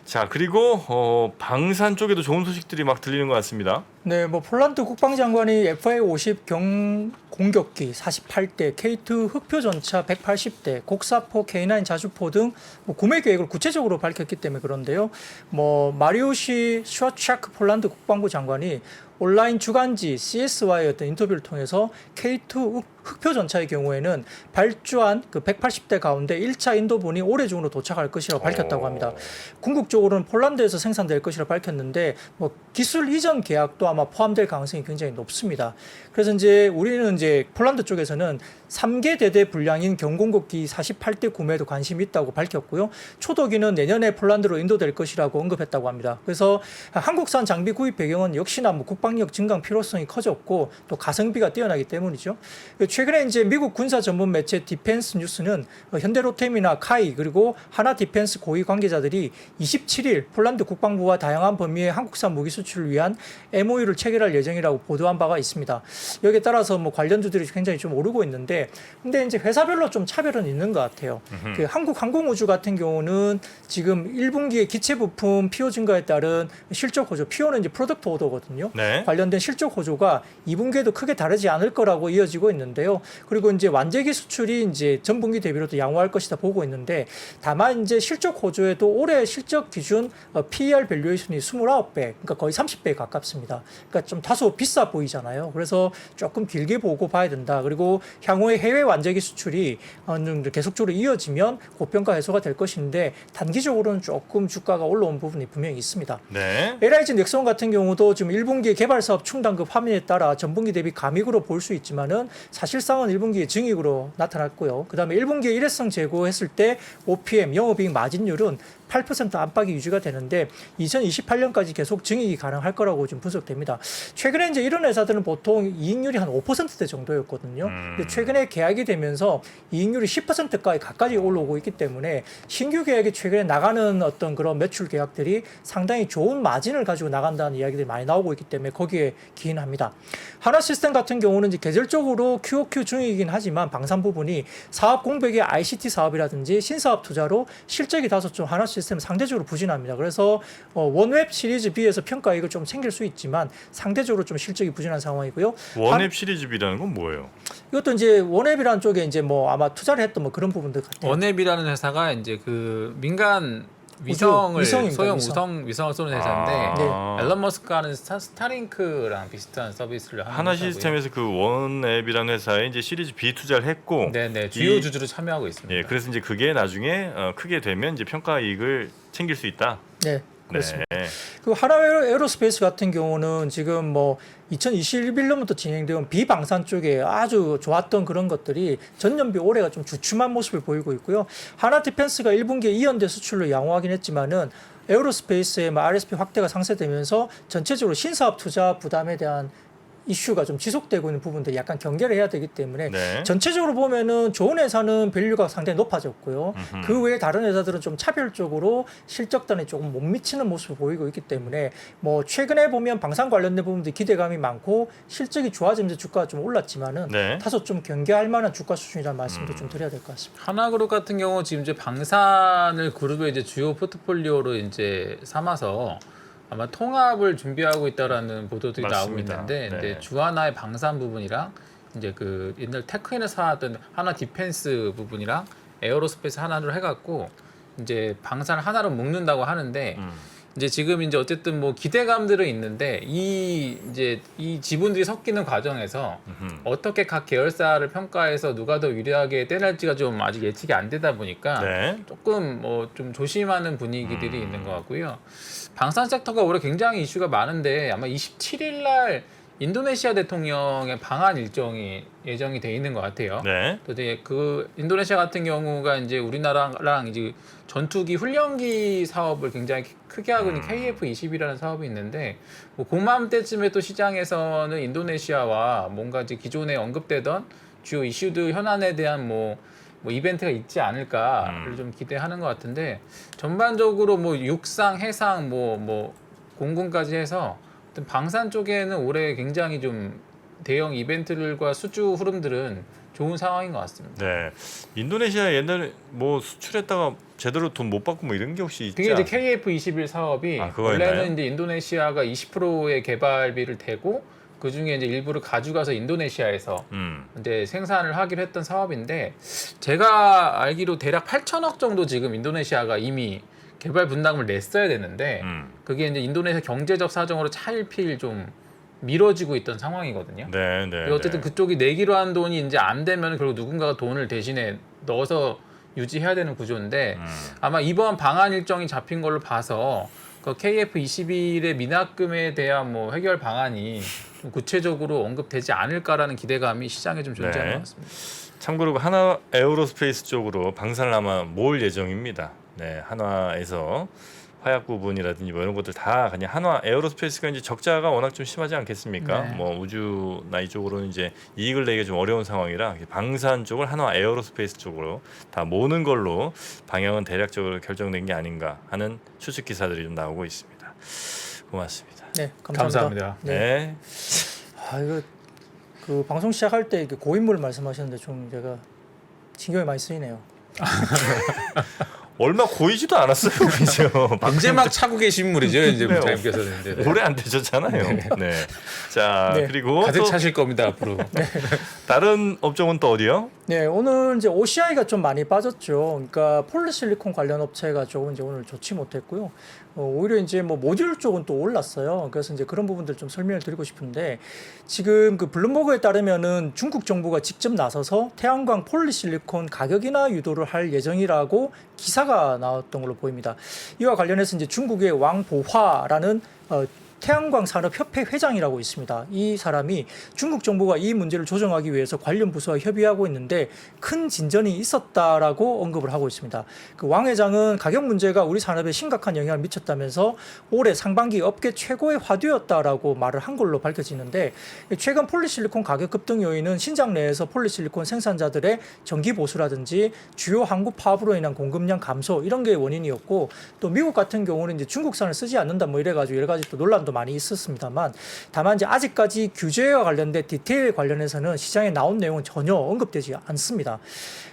Speaker 1: 자 그리고 방산 쪽에도 좋은 소식들이 막 들리는 것 같습니다.
Speaker 3: 네, 뭐 폴란드 국방장관이 FA-50 공격기 48대, K2 흑표 전차 180대, 곡사포, K9 자주포 등 뭐 구매 계획을 구체적으로 밝혔기 때문에 그런데요. 뭐 마리우시 슈와차크 폴란드 국방부 장관이 온라인 주간지 CS와의 어떤 인터뷰를 통해서 K2 흑표 전차의 경우에는 발주한 그 180대 가운데 1차 인도본이 올해 중으로 도착할 것이라고 밝혔다고 합니다. 궁극적으로는 폴란드에서 생산될 것이라고 밝혔는데 뭐 기술 이전 계약도 아마 포함될 가능성이 굉장히 높습니다. 그래서 이제 우리는 이제 폴란드 쪽에서는 3개 대대 분량인 경공격기 48대 구매에도 관심이 있다고 밝혔고요. 초도기는 내년에 폴란드로 인도될 것이라고 언급했다고 합니다. 그래서 한국산 장비 구입 배경은 역시나 뭐 국방력 증강 필요성이 커졌고 또 가성비가 뛰어나기 때문이죠. 최근에 이제 미국 군사 전문 매체 디펜스 뉴스는 현대로템이나 카이 그리고 하나 디펜스 고위 관계자들이 27일 폴란드 국방부와 다양한 범위의 한국산 무기 수출을 위한 MOU를 체결할 예정이라고 보도한 바가 있습니다. 여기에 따라서 뭐 관련주들이 굉장히 좀 오르고 있는데 근데 이제 회사별로 좀 차별은 있는 것 같아요. 그 한국항공우주 같은 경우는 지금 1분기에 기체 부품 피호 증가에 따른 실적 호조, 피호는 이제 프로덕트 오더거든요.
Speaker 1: 네.
Speaker 3: 관련된 실적 호조가 2분기에도 크게 다르지 않을 거라고 이어지고 있는데요. 그리고 이제 완제기 수출이 이제 전분기 대비로도 양호할 것이다 보고 있는데 다만 이제 실적 호조에도 올해 실적 기준 PER 밸류에이션이 29배, 그러니까 거의 30배에 가깝습니다. 그러니까 좀 다소 비싸 보이잖아요. 그래서 조금 길게 보고 봐야 된다. 그리고 향후에 해외 완제기 수출이 어느 정도 계속적으로 이어지면 고평가 해소가 될 것인데 단기적으로는 조금 주가가 올라온 부분이 분명히 있습니다.
Speaker 1: 네.
Speaker 3: LIG 넥슨 같은 경우도 지금 1분기 개발 사업 충당급 화면에 따라 전분기 대비 감익으로 볼 수 있지만은 사실상은 1분기에 증익으로 나타났고요. 그다음에 1분기에 일회성 제고했을 때 OPM 영업이익 마진율은 8% 안팎이 유지가 되는데 2028년까지 계속 증익이 가능할 거라고 좀 분석됩니다. 최근에 이제 이런 회사들은 보통 이익률이 한 5%대 정도였거든요. 근데 최근에 계약이 되면서 이익률이 10%까지 가까이 올라오고 있기 때문에 신규 계약이 최근에 나가는 어떤 그런 매출 계약들이 상당히 좋은 마진을 가지고 나간다는 이야기들이 많이 나오고 있기 때문에 거기에 기인합니다. 하나시스템 같은 경우는 이제 계절적으로 QOQ 중이긴 하지만 방산 부분이 사업 공백의 ICT 사업이라든지 신사업 투자로 실적이 다소 좀 하나시스템 상대적으로 부진합니다. 그래서 원웹 시리즈 B에서 평가이익을 좀 챙길 수 있지만 상대적으로 좀 실적이 부진한 상황이고요.
Speaker 1: 원앱 시리즈 B라는 건 뭐예요?
Speaker 3: 이것도 이제 원웹이라는 쪽에 이제 뭐 아마 투자를 했던 뭐 그런 부분들 같아요.
Speaker 2: 원앱이라는 회사가 이제 그 민간 위성을
Speaker 3: 위성입니다,
Speaker 2: 소형
Speaker 3: 위성.
Speaker 2: 위성을 쏘는 회사인데
Speaker 1: 아.
Speaker 2: 앨런 머스크가 하는 스타링크랑 비슷한 서비스를 하는
Speaker 1: 하나
Speaker 2: 회사고요.
Speaker 1: 시스템에서 그 원앱이라는 회사에 이제 시리즈 B 투자를 했고,
Speaker 2: 네네 주요 주주로 참여하고 있습니다.
Speaker 1: 예, 그래서 이제 그게 나중에 크게 되면 이제 평가 이익을 챙길 수 있다.
Speaker 3: 네. 그렇습니다.
Speaker 1: 네.
Speaker 3: 그 하나 에어로스페이스 같은 경우는 지금 뭐 2021년부터 진행되온 비방산 쪽에 아주 좋았던 그런 것들이 전년비 올해가 좀 주춤한 모습을 보이고 있고요. 하나 디펜스가 1분기에 이연대 수출로 양호하긴 했지만은 에어로스페이스의 RSP 확대가 상쇄되면서 전체적으로 신사업 투자 부담에 대한 이슈가 좀 지속되고 있는 부분들이 약간 경계를 해야 되기 때문에
Speaker 1: 네.
Speaker 3: 전체적으로 보면은 좋은 회사는 밸류가 상당히 높아졌고요. 그 외에 다른 회사들은 좀 차별적으로 실적단에 조금 못 미치는 모습을 보이고 있기 때문에 뭐 최근에 보면 방산 관련된 부분들이 기대감이 많고 실적이 좋아지면서 주가가 좀 올랐지만은
Speaker 1: 네.
Speaker 3: 다소 좀 경계할 만한 주가 수준이라는 말씀도 좀 드려야 될 것 같습니다.
Speaker 2: 하나그룹 같은 경우 지금 이제 방산을 그룹의 이제 주요 포트폴리오로 이제 삼아서 아마 통합을 준비하고 있다라는 보도들이 나오고
Speaker 1: 맞습니다.
Speaker 2: 있는데
Speaker 1: 네.
Speaker 2: 이제 주하나의 방산 부분이랑 이제 그 옛날 테크인에서 사왔던 하나 디펜스 부분이랑 에어로스페이스 하나로 해갖고 이제 방산을 하나로 묶는다고 하는데 이제 지금 이제 어쨌든 뭐 기대감들은 있는데 이제 이 지분들이 섞이는 과정에서 어떻게 각 계열사를 평가해서 누가 더 유리하게 떼날지가 좀 아직 예측이 안 되다 보니까
Speaker 1: 네.
Speaker 2: 조금 뭐 좀 조심하는 분위기들이 있는 것 같고요. 방산 섹터가 올해 굉장히 이슈가 많은데 아마 27일 날 인도네시아 대통령의 방한 일정이 예정이 돼 있는 것 같아요.
Speaker 1: 네.
Speaker 2: 또 이제 그 인도네시아 같은 경우가 이제 우리나라랑 이제 전투기 훈련기 사업을 굉장히 크게 하고 있는 KF-20이라는 사업이 있는데 뭐 고맘때쯤에 또 시장에서는 인도네시아와 뭔가 이제 기존에 언급되던 주요 이슈들 현안에 대한 뭐 이벤트가 있지 않을까를 좀 기대하는 것 같은데 전반적으로 뭐 육상, 해상, 뭐 공군까지 해서 방산 쪽에는 올해 굉장히 좀 대형 이벤트들과 수주 흐름들은 좋은 상황인 것 같습니다.
Speaker 1: 네. 인도네시아 옛날에 뭐 수출했다가 제대로 돈 못 받고 뭐 이런 게 혹시 있지
Speaker 2: 그게 이제
Speaker 1: 않아요?
Speaker 2: KF21 사업이
Speaker 1: 그거였나요?
Speaker 2: 원래는 이제 인도네시아가 20%의 개발비를 대고 그 중에 이제 일부를 가져가서 인도네시아에서 이제 생산을 하기로 했던 사업인데 제가 알기로 대략 8천억 정도 지금 인도네시아가 이미 개발 분담금을 냈어야 되는데 그게 이제 인도네시아 경제적 사정으로 차일피일 좀 미뤄지고 있던 상황이거든요.
Speaker 1: 네, 네.
Speaker 2: 그리고 어쨌든 그쪽이 내기로 한 돈이 이제 안 되면 결국 누군가가 돈을 대신에 넣어서 유지해야 되는 구조인데 아마 이번 방한 일정이 잡힌 걸로 봐서 그 KF21의 미납금에 대한 뭐 해결 방안이 좀 구체적으로 언급되지 않을까라는 기대감이 시장에 좀 존재하는
Speaker 1: 네.
Speaker 2: 것 같습니다.
Speaker 1: 참고로 한화 에어로스페이스 쪽으로 방산을 아마 모을 예정입니다. 네, 한화에서 화약 부분이라든지 뭐 이런 것들 다 그냥 한화 에어로스페이스가 이제 적자가 워낙 좀 심하지 않겠습니까?
Speaker 2: 네.
Speaker 1: 뭐 우주나 이쪽으로는 이제 이익을 내기가 좀 어려운 상황이라 방산 쪽을 한화 에어로스페이스 쪽으로 다 모으는 걸로 방향은 대략적으로 결정된 게 아닌가 하는 추측 기사들이 좀 나오고 있습니다. 고맙습니다.
Speaker 3: 네, 감사합니다.
Speaker 2: 감사합니다.
Speaker 1: 네.
Speaker 3: 아, 이거 그 방송 시작할 때 이렇게 고인물 말씀하셨는데 좀 제가 신경이 많이 쓰이네요.
Speaker 1: 얼마 고이지도 않았어요, 그죠?
Speaker 2: 이제 막 차고 계신 물이죠, 이제
Speaker 1: 네,
Speaker 2: 부장님께서는 이제.
Speaker 1: 오래 안 되셨잖아요. 네. 자,
Speaker 3: 네.
Speaker 1: 그리고
Speaker 2: 가득
Speaker 1: 또
Speaker 2: 차실 겁니다 앞으로.
Speaker 1: 다른 업종은 또 어디요?
Speaker 3: 네, 오늘 이제 OCI가 좀 많이 빠졌죠. 그러니까 폴리실리콘 관련 업체가 조금 이제 오늘 좋지 못했고요. 오히려 이제 뭐 모듈 쪽은 또 올랐어요. 그래서 이제 그런 부분들 좀 설명을 드리고 싶은데 지금 그 블룸버그에 따르면은 중국 정부가 직접 나서서 태양광 폴리실리콘 가격이나 유도를 할 예정이라고 기사가 나왔던 걸로 보입니다. 이와 관련해서 이제 중국의 왕보화라는 태양광 산업협회 회장이라고 있습니다. 이 사람이 중국 정부가 이 문제를 조정하기 위해서 관련 부서와 협의하고 있는데 큰 진전이 있었다라고 언급을 하고 있습니다. 그 왕 회장은 가격 문제가 우리 산업에 심각한 영향을 미쳤다면서 올해 상반기 업계 최고의 화두였다라고 말을 한 걸로 밝혀지는데 최근 폴리실리콘 가격 급등 요인은 신장 내에서 폴리실리콘 생산자들의 정기 보수라든지 주요 한국 파업으로 인한 공급량 감소 이런 게 원인이었고 또 미국 같은 경우는 이제 중국산을 쓰지 않는다 뭐 이래가지고 여러 가지 또 논란도 많이 있었습니다만 다만 이제 아직까지 규제와 관련된 디테일 관련해서는 시장에 나온 내용은 전혀 언급되지 않습니다.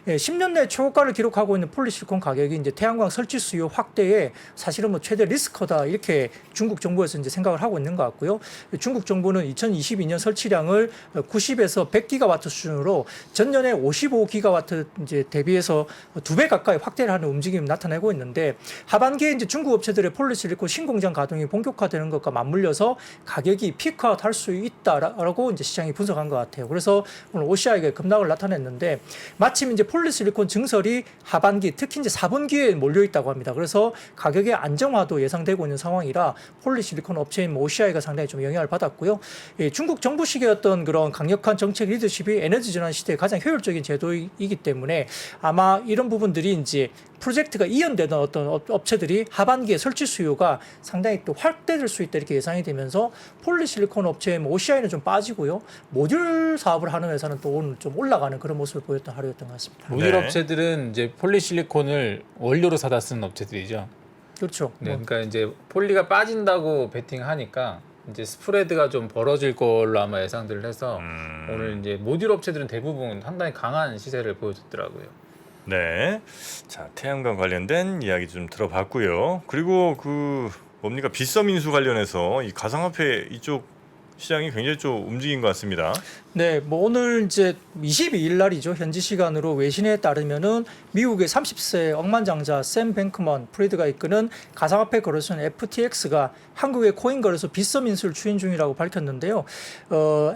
Speaker 3: 10년 내 최고가를 기록하고 있는 폴리실리콘 가격이 이제 태양광 설치 수요 확대에 사실은 뭐 최대 리스크다 이렇게 중국 정부에서 이제 생각을 하고 있는 것 같고요. 중국 정부는 2022년 설치량을 90에서 100기가와트 수준으로 전년에 55기가와트 이제 대비해서 2배 가까이 확대를 하는 움직임이 나타내고 있는데 하반기에 이제 중국 업체들의 폴리실리콘 신공장 가동이 본격화되는 것과 맞물려서 가격이 피크아웃 할 수 있다라고 이제 시장이 분석한 것 같아요. 그래서 오늘 OCI가 급락을 나타냈는데 마침 이제 폴리실리콘 증설이 하반기 특히 이제 4분기에 몰려 있다고 합니다. 그래서 가격의 안정화도 예상되고 있는 상황이라 폴리실리콘 업체인 OCI가 상당히 좀 영향을 받았고요. 중국 정부식의 어떤 그런 강력한 정책 리더십이 에너지 전환 시대에 가장 효율적인 제도이기 때문에 아마 이런 부분들이 이제 프로젝트가 이연되던 어떤 업체들이 하반기에 설치 수요가 상당히 또 확대될 수 있다 이렇게 예상이 되면서 폴리실리콘 업체의 OCI는 좀 빠지고요. 모듈 사업을 하는 회사는 또 오늘 좀 올라가는 그런 모습을 보였던 하루였던 것 같습니다.
Speaker 2: 모듈
Speaker 1: 네.
Speaker 2: 업체들은 이제 폴리실리콘을 원료로 사다 쓰는 업체들이죠.
Speaker 3: 그렇죠.
Speaker 2: 네, 그러니까 이제 폴리가 빠진다고 베팅하니까 이제 스프레드가 좀 벌어질 걸로 아마 예상들을 해서 오늘 이제 모듈 업체들은 대부분 상당히 강한 시세를 보여줬더라고요.
Speaker 1: 네. 자, 태양광 관련된 이야기 좀 들어봤고요. 그리고 그 뭡니까? 빗썸 인수 관련해서 이 가상화폐 이쪽 시장이 굉장히 좀 움직인 것 같습니다.
Speaker 3: 네, 뭐 오늘 이제 22일 날이죠. 현지 시간으로 외신에 따르면은 미국의 30세 억만장자 샘 뱅크먼 프리드가 이끄는 가상화폐 거래소인 FTX가 한국의 코인 거래소 빗썸 인수를 추진 중이라고 밝혔는데요.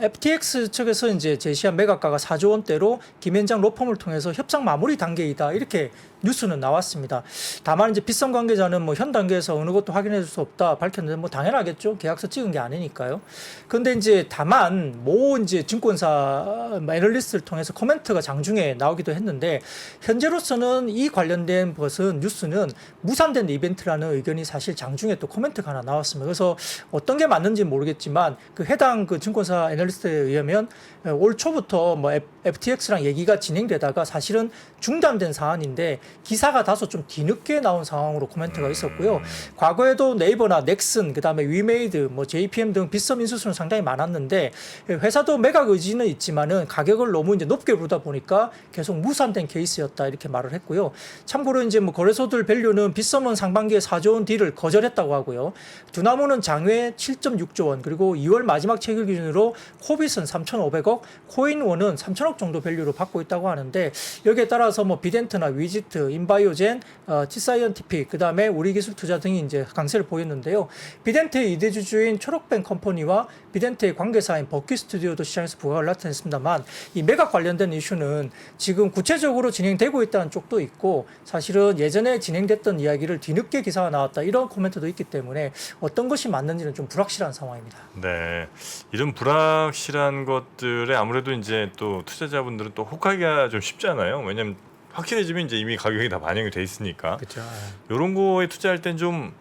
Speaker 3: FTX 측에서 이제 제시한 매각가가 4조 원대로 김현장 로펌을 통해서 협상 마무리 단계이다 이렇게 뉴스는 나왔습니다. 다만 이제 빗썸 관계자는 뭐 현 단계에서 어느 것도 확인해 줄 수 없다 밝혔는데 뭐 당연하겠죠. 계약서 찍은 게 아니니까요. 그런데 이제 다만 모 이제 증권사 애널리스트를 통해서 코멘트가 장중에 나오기도 했는데 현재로서는 이 관련된 것은 뉴스는 무산된 이벤트라는 의견이 사실 장중에 또 코멘트가 하나 나왔습니다. 그래서 어떤 게 맞는지 모르겠지만 그 해당 그 증권사 애널리스트에 의하면 올 초부터 뭐 FTX랑 얘기가 진행되다가 사실은 중단된 사안인데 기사가 다소 좀 뒤늦게 나온 상황으로 코멘트가 있었고요. 과거에도 네이버나 넥슨, 그다음에 위메이드, 뭐 JPM 등 빗썸 인수수는 상당히 많았는데 회사도 매각 의지는 있지만은 가격을 너무 이제 높게 부르다 보니까 계속 무산된 케이스였다 이렇게 말을 했고요. 참고로 이제 뭐 거래소들 밸류는 빗썸은 상반기에 4조 원 딜을 거절했다고 하고요. 두나무는 장외 7.6조 원 그리고 2월 마지막 체결 기준으로 코빗은 3,500억, 코인원은 3,000억 정도 밸류로 받고 있다고 하는데 여기에 따라서 뭐 비덴트나 위지트, 인바이오젠, 티사이언티픽 그다음에 우리기술투자 등이 이제 강세를 보였는데요. 비덴트의 2대 주주인 초록뱅 컴퍼니와 비덴트의 관계사인 버키 스튜디오도 시장에서 부각을 나타냈습니다만 이 매각 관련된 이슈는 지금 구체적으로 진행되고 있다는 쪽도 있고 사실은 예전에 진행됐던 이야기를 뒤늦게 기사가 나왔다 이런 코멘트도 있기 때문에 어떤 것이 맞는지는 좀 불확실한 상황입니다.
Speaker 1: 네, 이런 불확실한 것들에 아무래도 이제 또 투자자분들은 또 혹하기가 좀 쉽잖아요. 왜냐면 확실해지면 이제 이미 가격이 다 반영이 돼 있으니까.
Speaker 2: 그렇죠.
Speaker 1: 이런 거에 투자할 땐 좀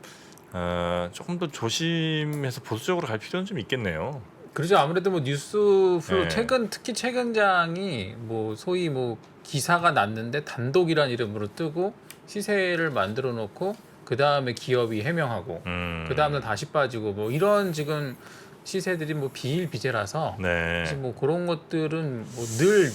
Speaker 1: 조금 더 조심해서 보수적으로 갈 필요는 좀 있겠네요.
Speaker 2: 그렇죠. 아무래도 뭐 뉴스 플로
Speaker 1: 네.
Speaker 2: 특히 최근장이 뭐 소위 뭐 기사가 났는데 단독이란 이름으로 뜨고 시세를 만들어 놓고 그 다음에 기업이 해명하고 그 다음날 다시 빠지고 뭐 이런 지금 시세들이 뭐 비일비재라서
Speaker 1: 네.
Speaker 2: 사실 뭐 그런 것들은 뭐 늘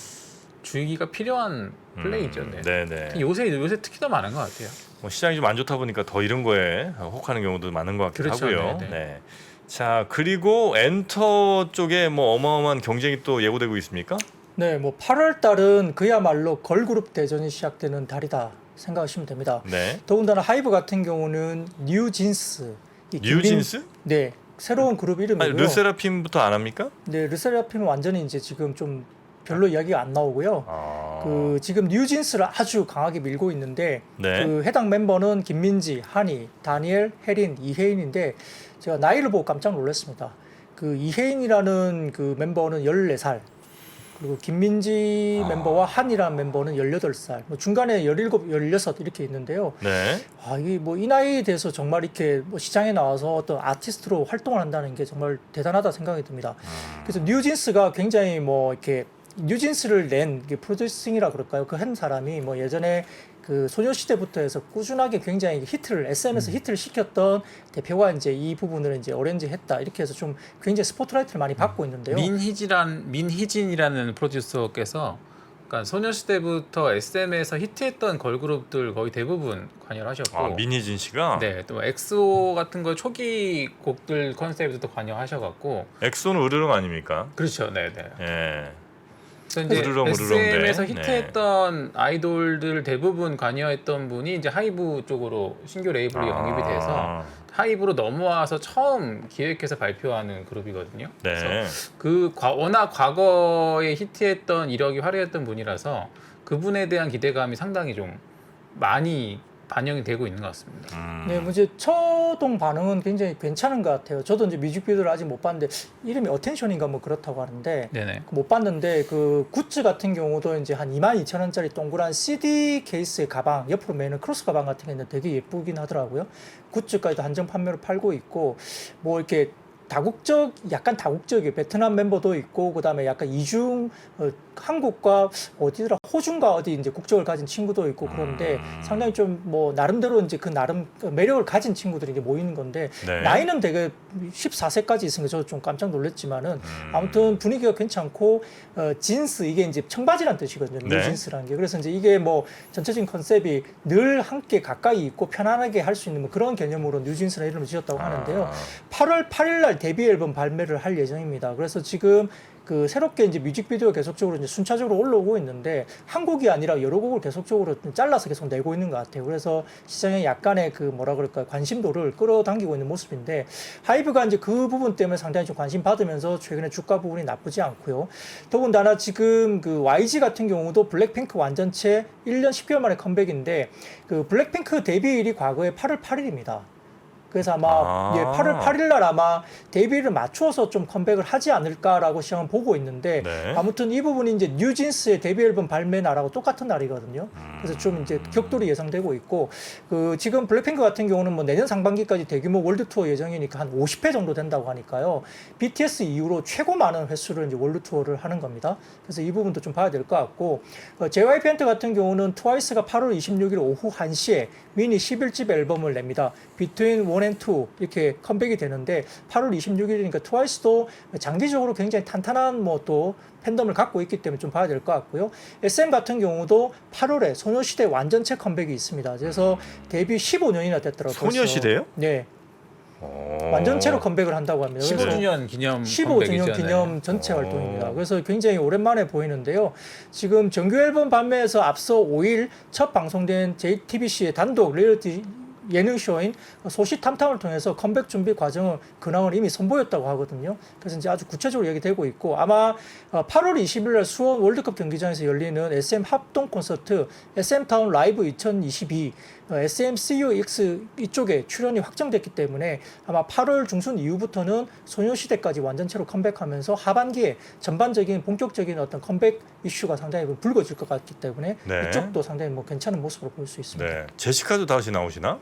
Speaker 2: 주의가 필요한 플레이죠. 네.
Speaker 1: 네네.
Speaker 2: 요새 특히 더 많은 것 같아요.
Speaker 1: 뭐 시장이 좀 안 좋다 보니까 더 이런 거에 혹하는 경우도 많은 것 같기도
Speaker 2: 그렇죠.
Speaker 1: 하고요.
Speaker 2: 네네.
Speaker 1: 네. 자, 그리고 엔터 쪽에 뭐 어마어마한 경쟁이 또 예고되고 있습니까?
Speaker 3: 네, 뭐 8월 달은 그야말로 걸그룹 대전이 시작되는 달이다 생각하시면 됩니다.
Speaker 1: 네.
Speaker 3: 더군다나 하이브 같은 경우는 뉴진스.
Speaker 1: 뉴진스?
Speaker 3: 네, 새로운 그룹 이름이고요.
Speaker 1: 아니, 르세라핌부터 안 합니까?
Speaker 3: 네, 르세라핌은 완전히 이제 지금 좀 별로 이야기가 안 나오고요. 그 지금 뉴진스를 아주 강하게 밀고 있는데
Speaker 1: 네.
Speaker 3: 그 해당 멤버는 김민지, 한희, 다니엘, 혜린, 이혜인인데 제가 나이를 보고 깜짝 놀랐습니다. 그 이혜인이라는 그 멤버는 14살. 그리고 김민지 멤버와 한이라는 멤버는 18살. 뭐 중간에 17, 16 이렇게 있는데요.
Speaker 1: 네.
Speaker 3: 이 뭐 이 나이에 대해서 정말 이렇게 뭐 시장에 나와서 어떤 아티스트로 활동을 한다는 게 정말 대단하다 생각이 듭니다. 그래서 뉴진스가 굉장히 뭐 이렇게 뉴진스를 낸 프로듀싱이라 그럴까요? 그 한 사람이 뭐 예전에 그 소녀시대부터 해서 꾸준하게 굉장히 히트를 SNS에서 히트를 시켰던 대표가 이제 이 부분을 이제 어렌지 했다 이렇게 해서 좀 굉장히 스포트라이트를 많이 받고 있는데요.
Speaker 2: 민희진이라는 프로듀서께서 그러니까 소녀시대부터 SM에서 히트했던 걸그룹들 거의 대부분 관여를 하셨고
Speaker 1: 민희진 씨가
Speaker 2: 네, 또 엑소 같은 거 초기 곡들 컨셉에도 관여하셔갖고
Speaker 1: 엑소는 으르렁 아닙니까?
Speaker 2: 그렇죠, 네, 네.
Speaker 1: 예.
Speaker 2: 그래서 이제
Speaker 1: 으르렁,
Speaker 2: SM에서
Speaker 1: 네.
Speaker 2: 히트했던 아이돌들 대부분 관여했던 분이 이제 하이브 쪽으로 신규 레이블이 영입이 돼서 하이브로 넘어와서 처음 기획해서 발표하는 그룹이거든요.
Speaker 1: 네.
Speaker 2: 그래서 워낙 과거에 히트했던 이력이 화려했던 분이라서 그분에 대한 기대감이 상당히 좀 많이 반영이 되고 있는 것 같습니다.
Speaker 3: 네, 뭐 이제 초동 반응은 굉장히 괜찮은 것 같아요. 저도 이제 뮤직비디오를 아직 못 봤는데 이름이 어텐션인가 뭐 그렇다고 하는데
Speaker 2: 네네.
Speaker 3: 못 봤는데 그 굿즈 같은 경우도 이제 한 22,000원짜리 동그란 CD 케이스의 가방 옆으로 매는 크로스 가방 같은 게 있는데 되게 예쁘긴 하더라고요. 굿즈까지도 한정 판매로 팔고 있고 뭐 이렇게 약간 다국적이에요. 베트남 멤버도 있고, 그 다음에 약간 이중, 한국과 어디더라, 호주인가 어디 이제 국적을 가진 친구도 있고 그런데 상당히 좀 뭐, 나름대로 이제 그 나름 매력을 가진 친구들이 이제 모이는 건데,
Speaker 1: 네.
Speaker 3: 나이는 되게 14세까지 있으니까 저도 좀 깜짝 놀랐지만은, 아무튼 분위기가 괜찮고, 진스, 이게 이제 청바지란 뜻이거든요.
Speaker 1: 네.
Speaker 3: 뉴진스라는 게. 그래서 이제 이게 뭐, 전체적인 컨셉이 늘 함께 가까이 있고 편안하게 할 수 있는 뭐 그런 개념으로 뉴진스라는 이름을 지었다고 하는데요. 8월 8일 날 데뷔 앨범 발매를 할 예정입니다. 그래서 지금 그 새롭게 이제 뮤직비디오 계속적으로 이제 순차적으로 올라오고 있는데 한국이 아니라 여러 곡을 계속적으로 잘라서 계속 내고 있는 것 같아요. 그래서 시장에 약간의 그 뭐라 그럴까요? 관심도를 끌어당기고 있는 모습인데 하이브가 이제 그 부분 때문에 상당히 좀 관심 받으면서 최근에 주가 부분이 나쁘지 않고요. 더군다나 지금 그 YG 같은 경우도 블랙핑크 완전체 1년 10개월 만에 컴백인데 그 블랙핑크 데뷔일이 과거에 8월 8일입니다. 그래서 아마 8월 8일 날 아마 데뷔를 맞춰서 좀 컴백을 하지 않을까라고 시장은 보고 있는데
Speaker 1: 네.
Speaker 3: 아무튼 이 부분이 이제 뉴진스의 데뷔 앨범 발매 날하고 똑같은 날이거든요. 그래서 좀 이제 격돌이 예상되고 있고 그 지금 블랙핑크 같은 경우는 뭐 내년 상반기까지 대규모 월드 투어 예정이니까 한 50회 정도 된다고 하니까요. BTS 이후로 최고 많은 횟수를 이제 월드 투어를 하는 겁니다. 그래서 이 부분도 좀 봐야 될 것 같고 JYP 같은 경우는 트와이스가 8월 26일 오후 1시에 미니 11집 앨범을 냅니다. Between 1 1&2 이렇게 컴백이 되는데 8월 26일이니까 트와이스도 장기적으로 굉장히 탄탄한 뭐 또 팬덤을 갖고 있기 때문에 좀 봐야 될 것 같고요. SM 같은 경우도 8월에 소녀시대 완전체 컴백이 있습니다. 그래서 데뷔 15년이나 됐더라고요.
Speaker 1: 소녀시대요?
Speaker 3: 네.
Speaker 1: 어.
Speaker 3: 완전체로 컴백을 한다고 합니다. 그래서
Speaker 2: 15주년 기념
Speaker 3: 15주년 기념 전체
Speaker 1: 어.
Speaker 3: 활동입니다. 그래서 굉장히 오랜만에 보이는데요. 지금 정규 앨범 발매에서 앞서 5일 첫 방송된 JTBC의 단독 리얼리티 예능쇼인 소시탐탐을 통해서 컴백 준비 과정을 근황을 이미 선보였다고 하거든요. 그래서 이제 아주 구체적으로 얘기되고 있고 아마 8월 20일 날 수원 월드컵 경기장에서 열리는 SM 합동 콘서트 SM타운 라이브 2022 SMCUX 이쪽에 출연이 확정됐기 때문에 아마 8월 중순 이후부터는 소녀시대까지 완전체로 컴백하면서 하반기에 전반적인 본격적인 어떤 컴백 이슈가 상당히 불거질 것 같기 때문에
Speaker 1: 네.
Speaker 3: 이쪽도 상당히 뭐 괜찮은 모습으로 볼 수 있습니다.
Speaker 1: 네. 제시카도 다시 나오시나?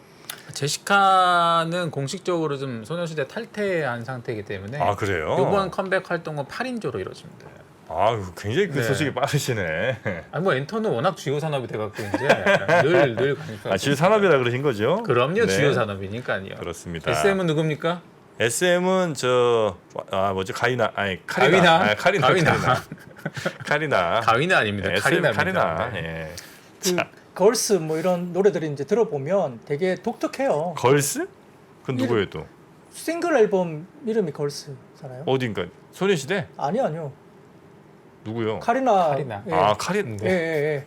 Speaker 2: 제시카는 공식적으로 좀 소녀시대 탈퇴한 상태이기 때문에
Speaker 1: 아 그래요?
Speaker 2: 이번 컴백 활동은 8인조로 이루어집니다.
Speaker 1: 아 굉장히 그
Speaker 2: 네.
Speaker 1: 소식이 빠르시네.
Speaker 2: 아니 뭐 엔터는 워낙 주요 산업이 돼갖고 이제 늘 가니까.
Speaker 1: 아 주요 산업이라 그러신 거죠?
Speaker 2: 그럼요,
Speaker 1: 네.
Speaker 2: 주요 산업이니까요.
Speaker 1: 그렇습니다.
Speaker 2: SM은 누굽니까?
Speaker 1: SM은 뭐지 가이나 아니
Speaker 2: 가위나?
Speaker 1: 카리나
Speaker 2: 가위는 아닙니다.
Speaker 1: SM
Speaker 2: 카리나입니다.
Speaker 1: 카리나
Speaker 2: 네.
Speaker 1: 예.
Speaker 3: 그 걸스 뭐 이런 노래들이 이제 들어보면 되게 독특해요.
Speaker 1: 걸스? 그건 누구예요 또?
Speaker 3: 싱글 앨범 이름이 걸스잖아요.
Speaker 1: 어딘가 소녀시대?
Speaker 3: 아니요.
Speaker 1: 누구요?
Speaker 3: 카리나.
Speaker 2: 카리나.
Speaker 3: 예.
Speaker 1: 아 카린
Speaker 3: 예, 예,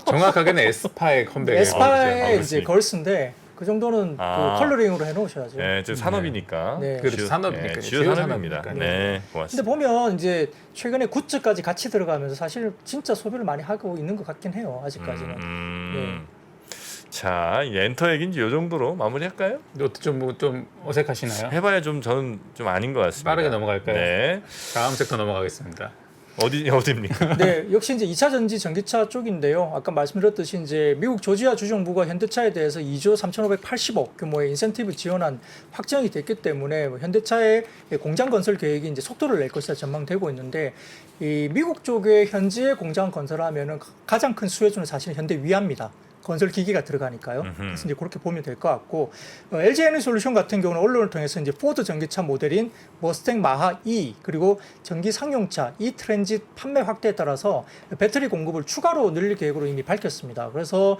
Speaker 2: 정확하게는 에스파의
Speaker 3: 예.
Speaker 2: 컴백.
Speaker 3: 에스파의
Speaker 1: 아,
Speaker 3: 이제
Speaker 1: 그렇지.
Speaker 3: 걸스인데 그 정도는
Speaker 1: 아.
Speaker 3: 그 컬러링으로 해놓으셔야죠.
Speaker 1: 예, 저 산업이니까.
Speaker 3: 네.
Speaker 2: 그렇죠,
Speaker 1: 주요-
Speaker 2: 산업이니까요.
Speaker 1: 예, 주요
Speaker 2: 주요
Speaker 1: 산업입니다.
Speaker 2: 산업이니까요.
Speaker 1: 네,
Speaker 3: 근데
Speaker 1: 고맙습니다.
Speaker 3: 보면 이제 최근에 굿즈까지 같이 들어가면서 사실 진짜 소비를 많이 하고 있는 것 같긴 해요. 아직까지는.
Speaker 1: 자, 이 엔터 얘기는 이 정도로 마무리할까요?
Speaker 2: 좀 어색하시나요?
Speaker 1: 해봐야 저는 좀 아닌 것 같습니다.
Speaker 2: 빠르게 넘어갈까요?
Speaker 1: 네,
Speaker 2: 다음 섹터 넘어가겠습니다.
Speaker 1: 어디입니까?
Speaker 3: 네, 역시 이제 2차 전지 전기차 쪽인데요. 아까 말씀드렸듯이 이제 미국 조지아 주정부가 현대차에 대해서 2조 3,580억 규모의 인센티브 지원안 확정이 됐기 때문에 뭐 현대차의 공장 건설 계획이 이제 속도를 낼 것이다 전망되고 있는데 이 미국 쪽에 현지에 공장 건설하면은 가장 큰 수혜주는 사실은 현대 위아입니다. 건설 기기가 들어가니까요. 그래서 이제 그렇게 보면 될 것 같고 LG 에너지솔루션 같은 경우는 언론을 통해서 이제 포드 전기차 모델인 머스탱 마하 E 그리고 전기 상용차 E 트랜짓 판매 확대에 따라서 배터리 공급을 추가로 늘릴 계획으로 이미 밝혔습니다. 그래서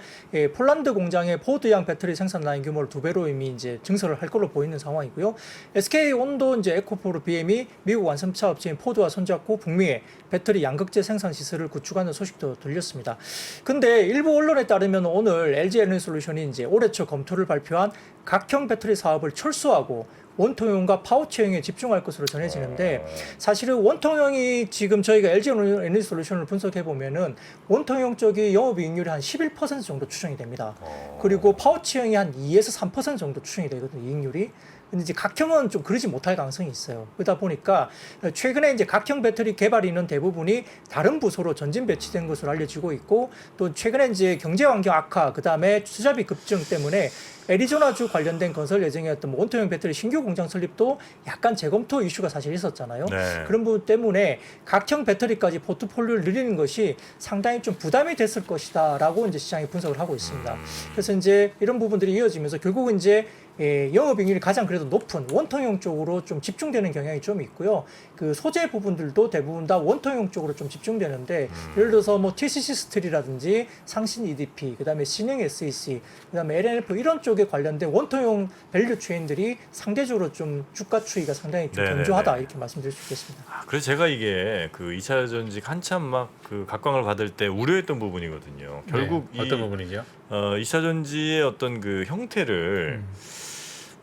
Speaker 3: 폴란드 공장의 포드양 배터리 생산 라인 규모를 2배로 이미 이제 증설을 할 걸로 보이는 상황이고요. SK 온도 이제 에코포르 BM이 미국 완성차 업체인 포드와 손잡고 북미에 배터리 양극재 생산 시설을 구축하는 소식도 들렸습니다. 근데 일부 언론에 따르면 오늘 LG 에너지솔루션이 이제 올해 초 검토를 발표한 각형 배터리 사업을 철수하고 원통형과 파우치형에 집중할 것으로 전해지는데 사실은 원통형이 지금 저희가 LG 에너지솔루션을 분석해 보면은 원통형 쪽이 영업이익률이 한 11% 정도 추정이 됩니다. 그리고 파우치형이 한 2에서 3% 정도 추정이 되거든요, 이익률이. 근데 이제 각형은 좀 그러지 못할 가능성이 있어요. 그러다 보니까 최근에 이제 각형 배터리 개발인은 대부분이 다른 부서로 전진 배치된 것으로 알려지고 있고 또 최근에 이제 경제 환경 악화, 그 다음에 투자비 급증 때문에 애리조나주 관련된 건설 예정이었던 뭐 원통형 배터리 신규 공장 설립도 약간 재검토 이슈가 사실 있었잖아요.
Speaker 1: 네.
Speaker 3: 그런 부분 때문에 각형 배터리까지 포트폴리오를 늘리는 것이 상당히 좀 부담이 됐을 것이다라고 이제 시장이 분석을 하고 있습니다. 그래서 이제 이런 부분들이 이어지면서 결국은 이제 영업이익률이 가장 그래도 높은 원통형 쪽으로 좀 집중되는 경향이 좀 있고요. 그 소재 부분들도 대부분 다 원통형 쪽으로 좀 집중되는데 예를 들어서 뭐 TCC 스틸이라든지 상신 EDP, 그다음에 신형 SEC, 그다음에 LNF 이런 쪽에 관련된 원통형 밸류 체인들이 상대적으로 좀 주가 추이가 상당히 좀
Speaker 1: 네네네.
Speaker 3: 견조하다 이렇게 말씀드릴 수 있겠습니다.
Speaker 1: 그래서 제가 이게 그 2차 전직 한참 막 그 각광을 받을 때 우려했던 부분이거든요. 결국
Speaker 2: 네, 어떤 부분이죠?
Speaker 1: 2차 전지의 어떤 그 형태를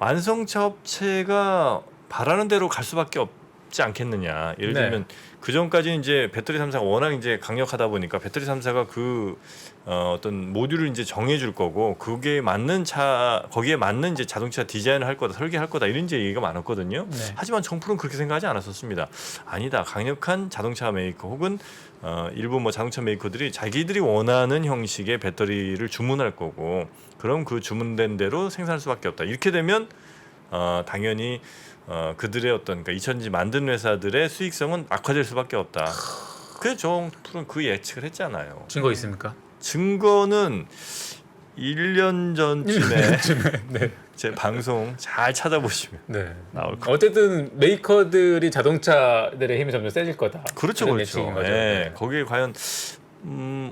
Speaker 1: 완성차 업체가 바라는 대로 갈 수밖에 없지 않겠느냐. 예를
Speaker 2: 네.
Speaker 1: 들면 그 전까지는 이제 배터리 3사가 워낙 이제 강력하다 보니까 배터리 3사가 그 어떤 모듈을 이제 정해줄 거고 그게 맞는 차 거기에 맞는 이제 자동차 디자인을 할 거다 설계할 거다 이런 이제 얘기가 많았거든요.
Speaker 2: 네.
Speaker 1: 하지만 정프로는 그렇게 생각하지 않았었습니다. 아니다. 강력한 자동차 메이커 혹은 일부 뭐 자동차 메이커들이 자기들이 원하는 형식의 배터리를 주문할 거고 그럼 그 주문된 대로 생산할 수밖에 없다. 이렇게 되면 당연히 그들의 어떤 그러니까 2차전지 만든 회사들의 수익성은 악화될 수밖에 없다. 그래서 정프로는 그 예측을 했잖아요.
Speaker 2: 증거 있습니까?
Speaker 1: 증거는 1년 전쯤에
Speaker 2: 네.
Speaker 1: 제 방송 잘 찾아보시면
Speaker 2: 네.
Speaker 1: 나올 거.
Speaker 2: 어쨌든 메이커들이 자동차들의 힘이 점점 세질 거다.
Speaker 1: 그렇죠,
Speaker 2: 그런
Speaker 1: 그렇죠.
Speaker 2: 예측인 거죠.
Speaker 1: 예,
Speaker 2: 네.
Speaker 1: 거기에 과연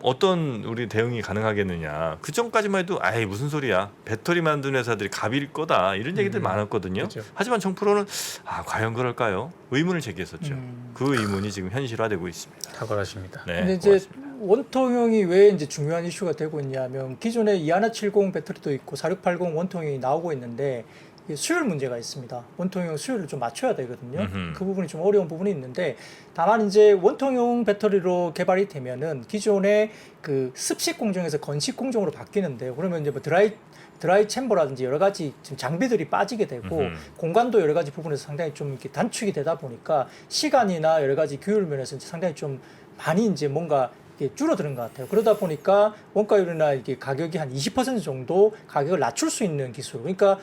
Speaker 1: 어떤 우리 대응이 가능하겠느냐. 그 전까지만 해도 아이 무슨 소리야. 배터리 만드는 회사들이 갑일 거다. 이런 얘기들 많았거든요.
Speaker 2: 그렇죠.
Speaker 1: 하지만 정프로는 과연 그럴까요? 의문을 제기했었죠. 그 의문이 지금 현실화되고 있습니다.
Speaker 2: 탁월하십니다.
Speaker 1: 네.
Speaker 3: 근데 이제
Speaker 1: 고맙습니다.
Speaker 3: 원통형이 왜 이제 중요한 이슈가 되고 있냐면 기존에 2170 배터리도 있고 4680 원통형이 나오고 있는데 이게 수율 문제가 있습니다. 원통형 수율을 좀 맞춰야 되거든요.
Speaker 1: 음흠.
Speaker 3: 그 부분이 좀 어려운 부분이 있는데 다만 이제 원통형 배터리로 개발이 되면은 기존의 그 습식 공정에서 건식 공정으로 바뀌는데요. 그러면 이제 뭐 드라이 챔버라든지 여러 가지 지금 장비들이 빠지게 되고 공간도 여러 가지 부분에서 상당히 좀 이렇게 단축이 되다 보니까 시간이나 여러 가지 규율 면에서 이제 상당히 좀 많이 이제 뭔가 이게 줄어드는 것 같아요. 그러다 보니까 원가율이나 이게 가격이 한 20% 정도 가격을 낮출 수 있는 기술. 그러니까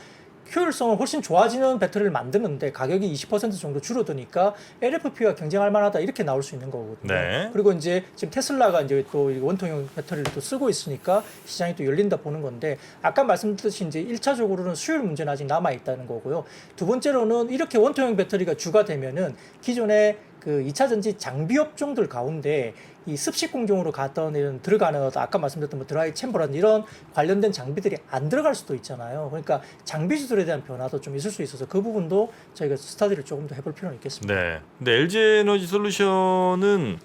Speaker 3: 효율성은 훨씬 좋아지는 배터리를 만드는데 가격이 20% 정도 줄어드니까 LFP와 경쟁할 만하다 이렇게 나올 수 있는 거거든요.
Speaker 1: 네.
Speaker 3: 그리고 이제 지금 테슬라가 이제 또 원통형 배터리를 또 쓰고 있으니까 시장이 또 열린다 보는 건데 아까 말씀드렸듯이 이제 1차적으로는 수율 문제는 아직 남아 있다는 거고요. 두 번째로는 이렇게 원통형 배터리가 주가 되면은 기존의 그 2차 전지 장비 업종들 가운데 이 습식 공정으로 갔던 이런 들어가는 아까 말씀드렸던 뭐 드라이 챔버라든지 이런 관련된 장비들이 안 들어갈 수도 있잖아요. 그러니까 장비주들에 대한 변화도 좀 있을 수 있어서 그 부분도 저희가 스터디를 조금 더 해볼 필요는 있겠습니다.
Speaker 1: 네. 근데 LG 에너지 솔루션은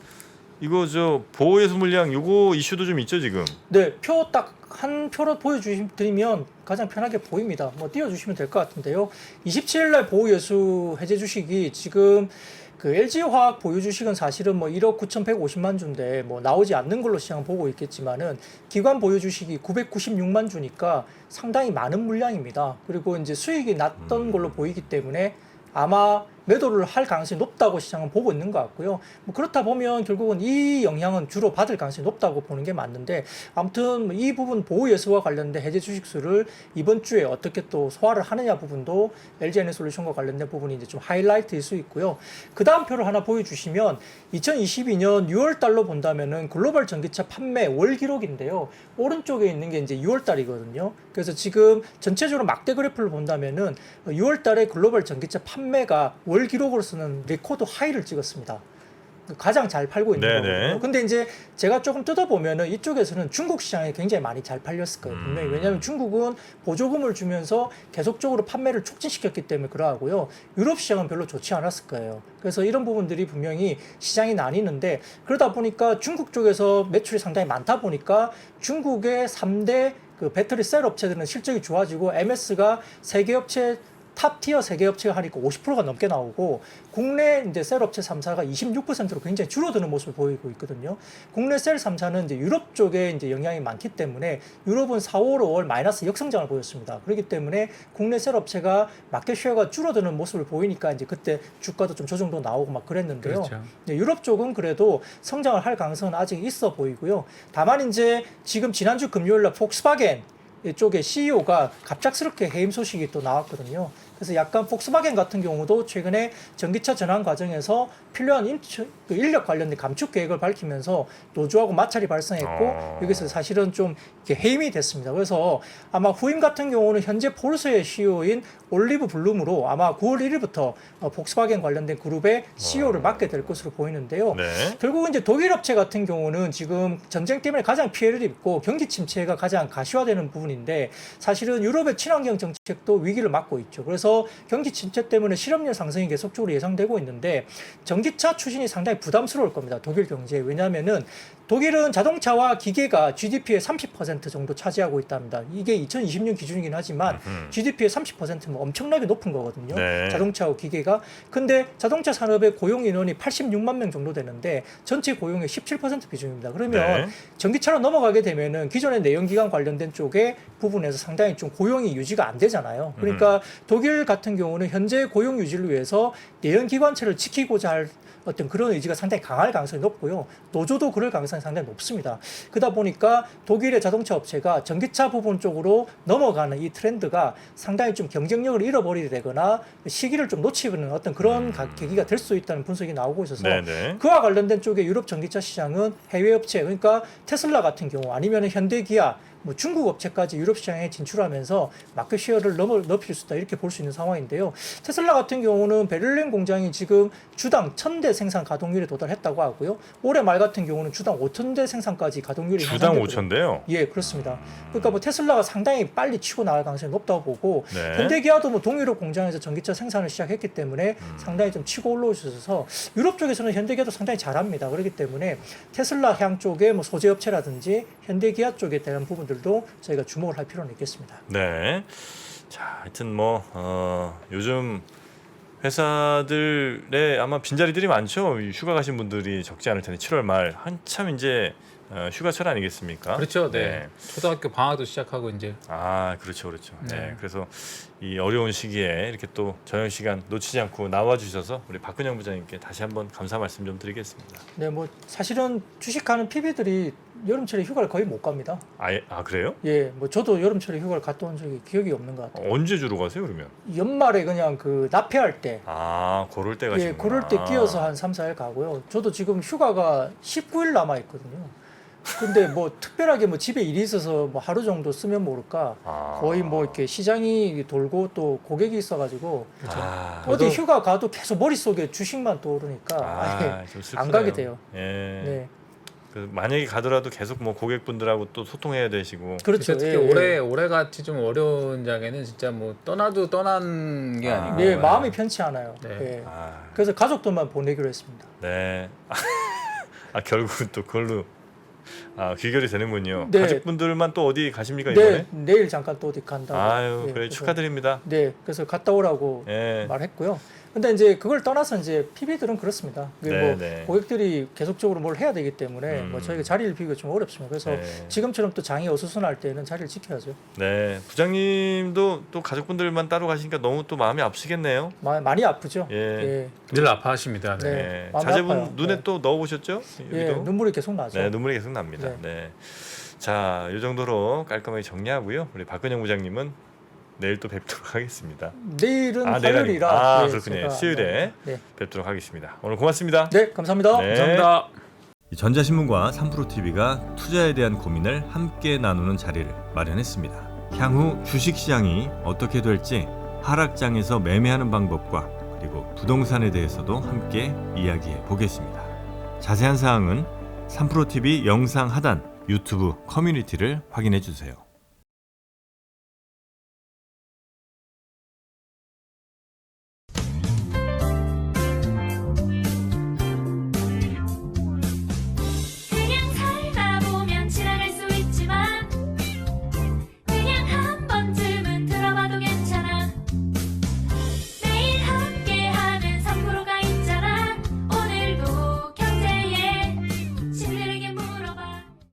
Speaker 1: 이거 저 보호예수 물량 요거 이슈도 좀 있죠 지금.
Speaker 3: 네, 표 딱 한 표로 보여주시면 가장 편하게 보입니다. 뭐 띄워주시면 될 것 같은데요. 27일날 보호예수 해제 주식이 지금 그 LG화학 보유 주식은 사실은 뭐 1억 9,150만 주인데 뭐 나오지 않는 걸로 시장은 보고 있겠지만은 기관 보유 주식이 996만 주니까 상당히 많은 물량입니다. 그리고 이제 수익이 낮던 걸로 보이기 때문에 아마 매도를 할 가능성이 높다고 시장은 보고 있는 것 같고요. 뭐 그렇다 보면 결국은 이 영향은 주로 받을 가능성이 높다고 보는 게 맞는데 아무튼 이 부분 보호 예수와 관련된 해제 주식수를 이번 주에 어떻게 또 소화를 하느냐 부분도 LG에너솔루션과 관련된 부분이 이제 좀 하이라이트일 수 있고요. 그 다음 표를 하나 보여주시면 2022년 6월 달로 본다면은 글로벌 전기차 판매 월 기록인데요. 오른쪽에 있는 게 이제 6월 달이거든요. 그래서 지금 전체적으로 막대 그래프를 본다면은 6월 달에 글로벌 전기차 판매가 월 기록으로서는 레코드 하이를 찍었습니다. 가장 잘 팔고 있는 거거든요. 근데 이제 제가 조금 뜯어보면은 이쪽에서는 중국 시장에 굉장히 많이 잘 팔렸을 거예요. 분명히. 왜냐하면 중국은 보조금을 주면서 계속적으로 판매를 촉진시켰기 때문에 그러하고요. 유럽 시장은 별로 좋지 않았을 거예요. 그래서 이런 부분들이 분명히 시장이 나뉘는데 그러다 보니까 중국 쪽에서 매출이 상당히 많다 보니까 중국의 3대 그 배터리 셀 업체들은 실적이 좋아지고 MS가 세계 업체 탑티어 세계 업체가 하니까 50%가 넘게 나오고 국내 이제 셀 업체 3사가 26%로 굉장히 줄어드는 모습을 보이고 있거든요. 국내 셀 3사는 이제 유럽 쪽에 이제 영향이 많기 때문에 유럽은 4, 5, 5월 마이너스 역성장을 보였습니다. 그렇기 때문에 국내 셀 업체가 마켓 쉐어가 줄어드는 모습을 보이니까 이제 그때 주가도 좀 조정도 나오고 막 그랬는데요.
Speaker 2: 그렇죠.
Speaker 3: 유럽 쪽은 그래도 성장을 할 가능성은 아직 있어 보이고요. 다만 이제 지금 지난주 금요일날 폭스바겐 이쪽에 CEO가 갑작스럽게 해임 소식이 또 나왔거든요. 그래서 약간 폭스바겐 같은 경우도 최근에 전기차 전환 과정에서 필요한 인력 관련된 감축 계획을 밝히면서 노조하고 마찰이 발생했고 여기서 사실은 좀 이렇게 해임이 됐습니다. 그래서 아마 후임 같은 경우는 현재 포르쉐의 CEO인 올리브 블룸으로 아마 9월 1일부터 폭스바겐 관련된 그룹의 CEO를 맡게 될 것으로 보이는데요.
Speaker 1: 네.
Speaker 3: 결국은 이제 독일 업체 같은 경우는 지금 전쟁 때문에 가장 피해를 입고 경기 침체가 가장 가시화되는 부분인데 사실은 유럽의 친환경 정책도 위기를 맞고 있죠. 그래서 경기 침체 때문에 실업률 상승이 계속적으로 예상되고 있는데 전기차 추진이 상당히 부담스러울 겁니다. 독일 경제에. 왜냐하면은 독일은 자동차와 기계가 GDP의 30% 정도 차지하고 있답니다. 이게 2020년 기준이긴 하지만 GDP의 30%면 엄청나게 높은 거거든요.
Speaker 1: 네.
Speaker 3: 자동차와 기계가. 근데 자동차 산업의 고용 인원이 86만 명 정도 되는데 전체 고용의 17% 비중입니다. 그러면
Speaker 1: 네.
Speaker 3: 전기차로 넘어가게 되면은 기존의 내연기관 관련된 쪽의 부분에서 상당히 좀 고용이 유지가 안 되잖아요. 그러니까 독일 같은 경우는 현재 고용 유지를 위해서 내연기관차를 지키고자 할 어떤 그런 의지가 상당히 강할 가능성이 높고요. 노조도 그럴 가능성이 상당히 높습니다. 그러다 보니까 독일의 자동차 업체가 전기차 부분 쪽으로 넘어가는 이 트렌드가 상당히 좀 경쟁력을 잃어버리게 되거나 시기를 좀 놓치는 어떤 그런 계기가 될 수 있다는 분석이 나오고 있어서
Speaker 1: 네네.
Speaker 3: 그와 관련된 쪽에 유럽 전기차 시장은 해외 업체 그러니까 테슬라 같은 경우 아니면 현대 기아 뭐 중국 업체까지 유럽 시장에 진출하면서 마켓 쉐어를 넓힐 수 있다 이렇게 볼 수 있는 상황인데요. 테슬라 같은 경우는 베를린 공장이 지금 주당 1,000대 생산 가동률에 도달했다고 하고요. 올해 말 같은 경우는 주당 5,000대 생산까지 가동률이
Speaker 1: 주당
Speaker 3: 향상되도록
Speaker 1: 5,000대요?
Speaker 3: 예, 그렇습니다. 그러니까 뭐 테슬라가 상당히 빨리 치고 나갈 가능성이 높다고 보고
Speaker 1: 네.
Speaker 3: 현대기아도 뭐 동유럽 공장에서 전기차 생산을 시작했기 때문에 상당히 좀 치고 올라올 수 있어서 유럽 쪽에서는 현대기아도 상당히 잘합니다. 그렇기 때문에 테슬라 향 쪽의 뭐 소재 업체라든지 현대기아 쪽에 대한 부분들도 저희가 주목을 할 필요는 있겠습니다.
Speaker 1: 네. 자, 하여튼 뭐 요즘 회사들의 아마 빈자리들이 많죠. 휴가 가신 분들이 적지 않을 텐데 7월 말 한참 이제 휴가철 아니겠습니까?
Speaker 2: 그렇죠. 네. 초등학교 방학도 시작하고 이제
Speaker 1: 아, 그렇죠, 그렇죠. 네.
Speaker 2: 네.
Speaker 1: 그래서 이 어려운 시기에 이렇게 또 저녁 시간 놓치지 않고 나와 주셔서 우리 박근영 부장님께 다시 한번 감사 말씀 좀 드리겠습니다.
Speaker 3: 네, 뭐 사실은 주식하는 PB들이 여름철에 휴가를 거의 못 갑니다.
Speaker 1: 아, 그래요?
Speaker 3: 예, 뭐 저도 여름철에 휴가를 갔다 온 적이 기억이 없는 것 같아요.
Speaker 1: 언제 주로 가세요, 그러면?
Speaker 3: 연말에 그냥 그 납폐할 때
Speaker 1: 아, 그럴 때 가시구나.
Speaker 3: 예, 그럴 때 끼어서 한 3, 4일 가고요. 저도 지금 휴가가 19일 남아 있거든요. 근데 뭐 특별하게 뭐 집에 일이 있어서 뭐 하루 정도 쓰면 모를까 거의 뭐 이렇게 시장이 돌고 또 고객이 있어가지고
Speaker 1: 아,
Speaker 3: 어디 휴가 가도 계속 머릿속에 주식만 떠오르니까 아예
Speaker 1: 좀
Speaker 3: 안
Speaker 1: 슬프네요.
Speaker 3: 가게 돼요.
Speaker 1: 예.
Speaker 3: 네,
Speaker 1: 그 만약에 가더라도 계속 뭐 고객분들하고 또 소통해야 되시고.
Speaker 3: 그렇죠.
Speaker 2: 특히 올해 같이 좀 어려운 장에는 진짜 뭐 떠나도 떠난 게 아니고
Speaker 3: 네, 마음이 편치 않아요.
Speaker 2: 네.
Speaker 3: 예.
Speaker 1: 아,
Speaker 3: 그래서 가족들만 보내기로 했습니다.
Speaker 1: 네. 아, 결국은 또 그걸로 귀결이 되는군요.
Speaker 3: 네.
Speaker 1: 가족분들만 또 어디 가십니까 이번에?
Speaker 3: 네, 내일 잠깐 또 어디 간다고.
Speaker 1: 아유,
Speaker 3: 예,
Speaker 1: 그래
Speaker 3: 그래서-
Speaker 1: 축하드립니다.
Speaker 3: 네, 그래서 갔다 오라고
Speaker 1: 예.
Speaker 3: 말했고요. 근데 이제 그걸 떠나서 이제 PB들은 그렇습니다. 그게
Speaker 1: 네,
Speaker 3: 뭐
Speaker 1: 네.
Speaker 3: 고객들이 계속적으로 뭘 해야 되기 때문에 뭐 저희가 자리를 비우기가 좀 어렵습니다. 그래서
Speaker 1: 네.
Speaker 3: 지금처럼 또 장이 어수선할 때는 자리를 지켜야죠.
Speaker 1: 네, 부장님도 또 가족분들만 따로 가시니까 너무 또 마음이 아프시겠네요.
Speaker 3: 많이 아프죠.
Speaker 1: 예.
Speaker 3: 예,
Speaker 2: 늘 아파하십니다. 네.
Speaker 3: 네.
Speaker 1: 네.
Speaker 3: 마음이
Speaker 1: 자제분
Speaker 3: 아파요.
Speaker 1: 눈에
Speaker 3: 네.
Speaker 1: 또 넣어 보셨죠?
Speaker 3: 예, 눈물이 계속 나죠.
Speaker 1: 네, 눈물이 계속 납니다. 네. 자, 이 정도로 깔끔하게 정리하고요. 우리 박근영 부장님은 내일 또 뵙도록 하겠습니다.
Speaker 3: 내일은
Speaker 1: 내일
Speaker 3: 화요일이라
Speaker 1: 아닙니다.
Speaker 3: 예,
Speaker 1: 그렇군요.
Speaker 3: 제가
Speaker 1: 수요일에
Speaker 3: 네,
Speaker 1: 뵙도록 하겠습니다. 오늘 고맙습니다.
Speaker 3: 네, 감사합니다.
Speaker 1: 네.
Speaker 2: 감사합니다.
Speaker 1: 전자신문과 3프로TV가 투자에 대한 고민을 함께 나누는 자리를 마련했습니다. 향후 주식시장이 어떻게 될지 하락장에서 매매하는 방법과 그리고 부동산에 대해서도 함께 이야기해 보겠습니다. 자세한 사항은 3프로TV 영상 하단 유튜브 커뮤니티를 확인해 주세요.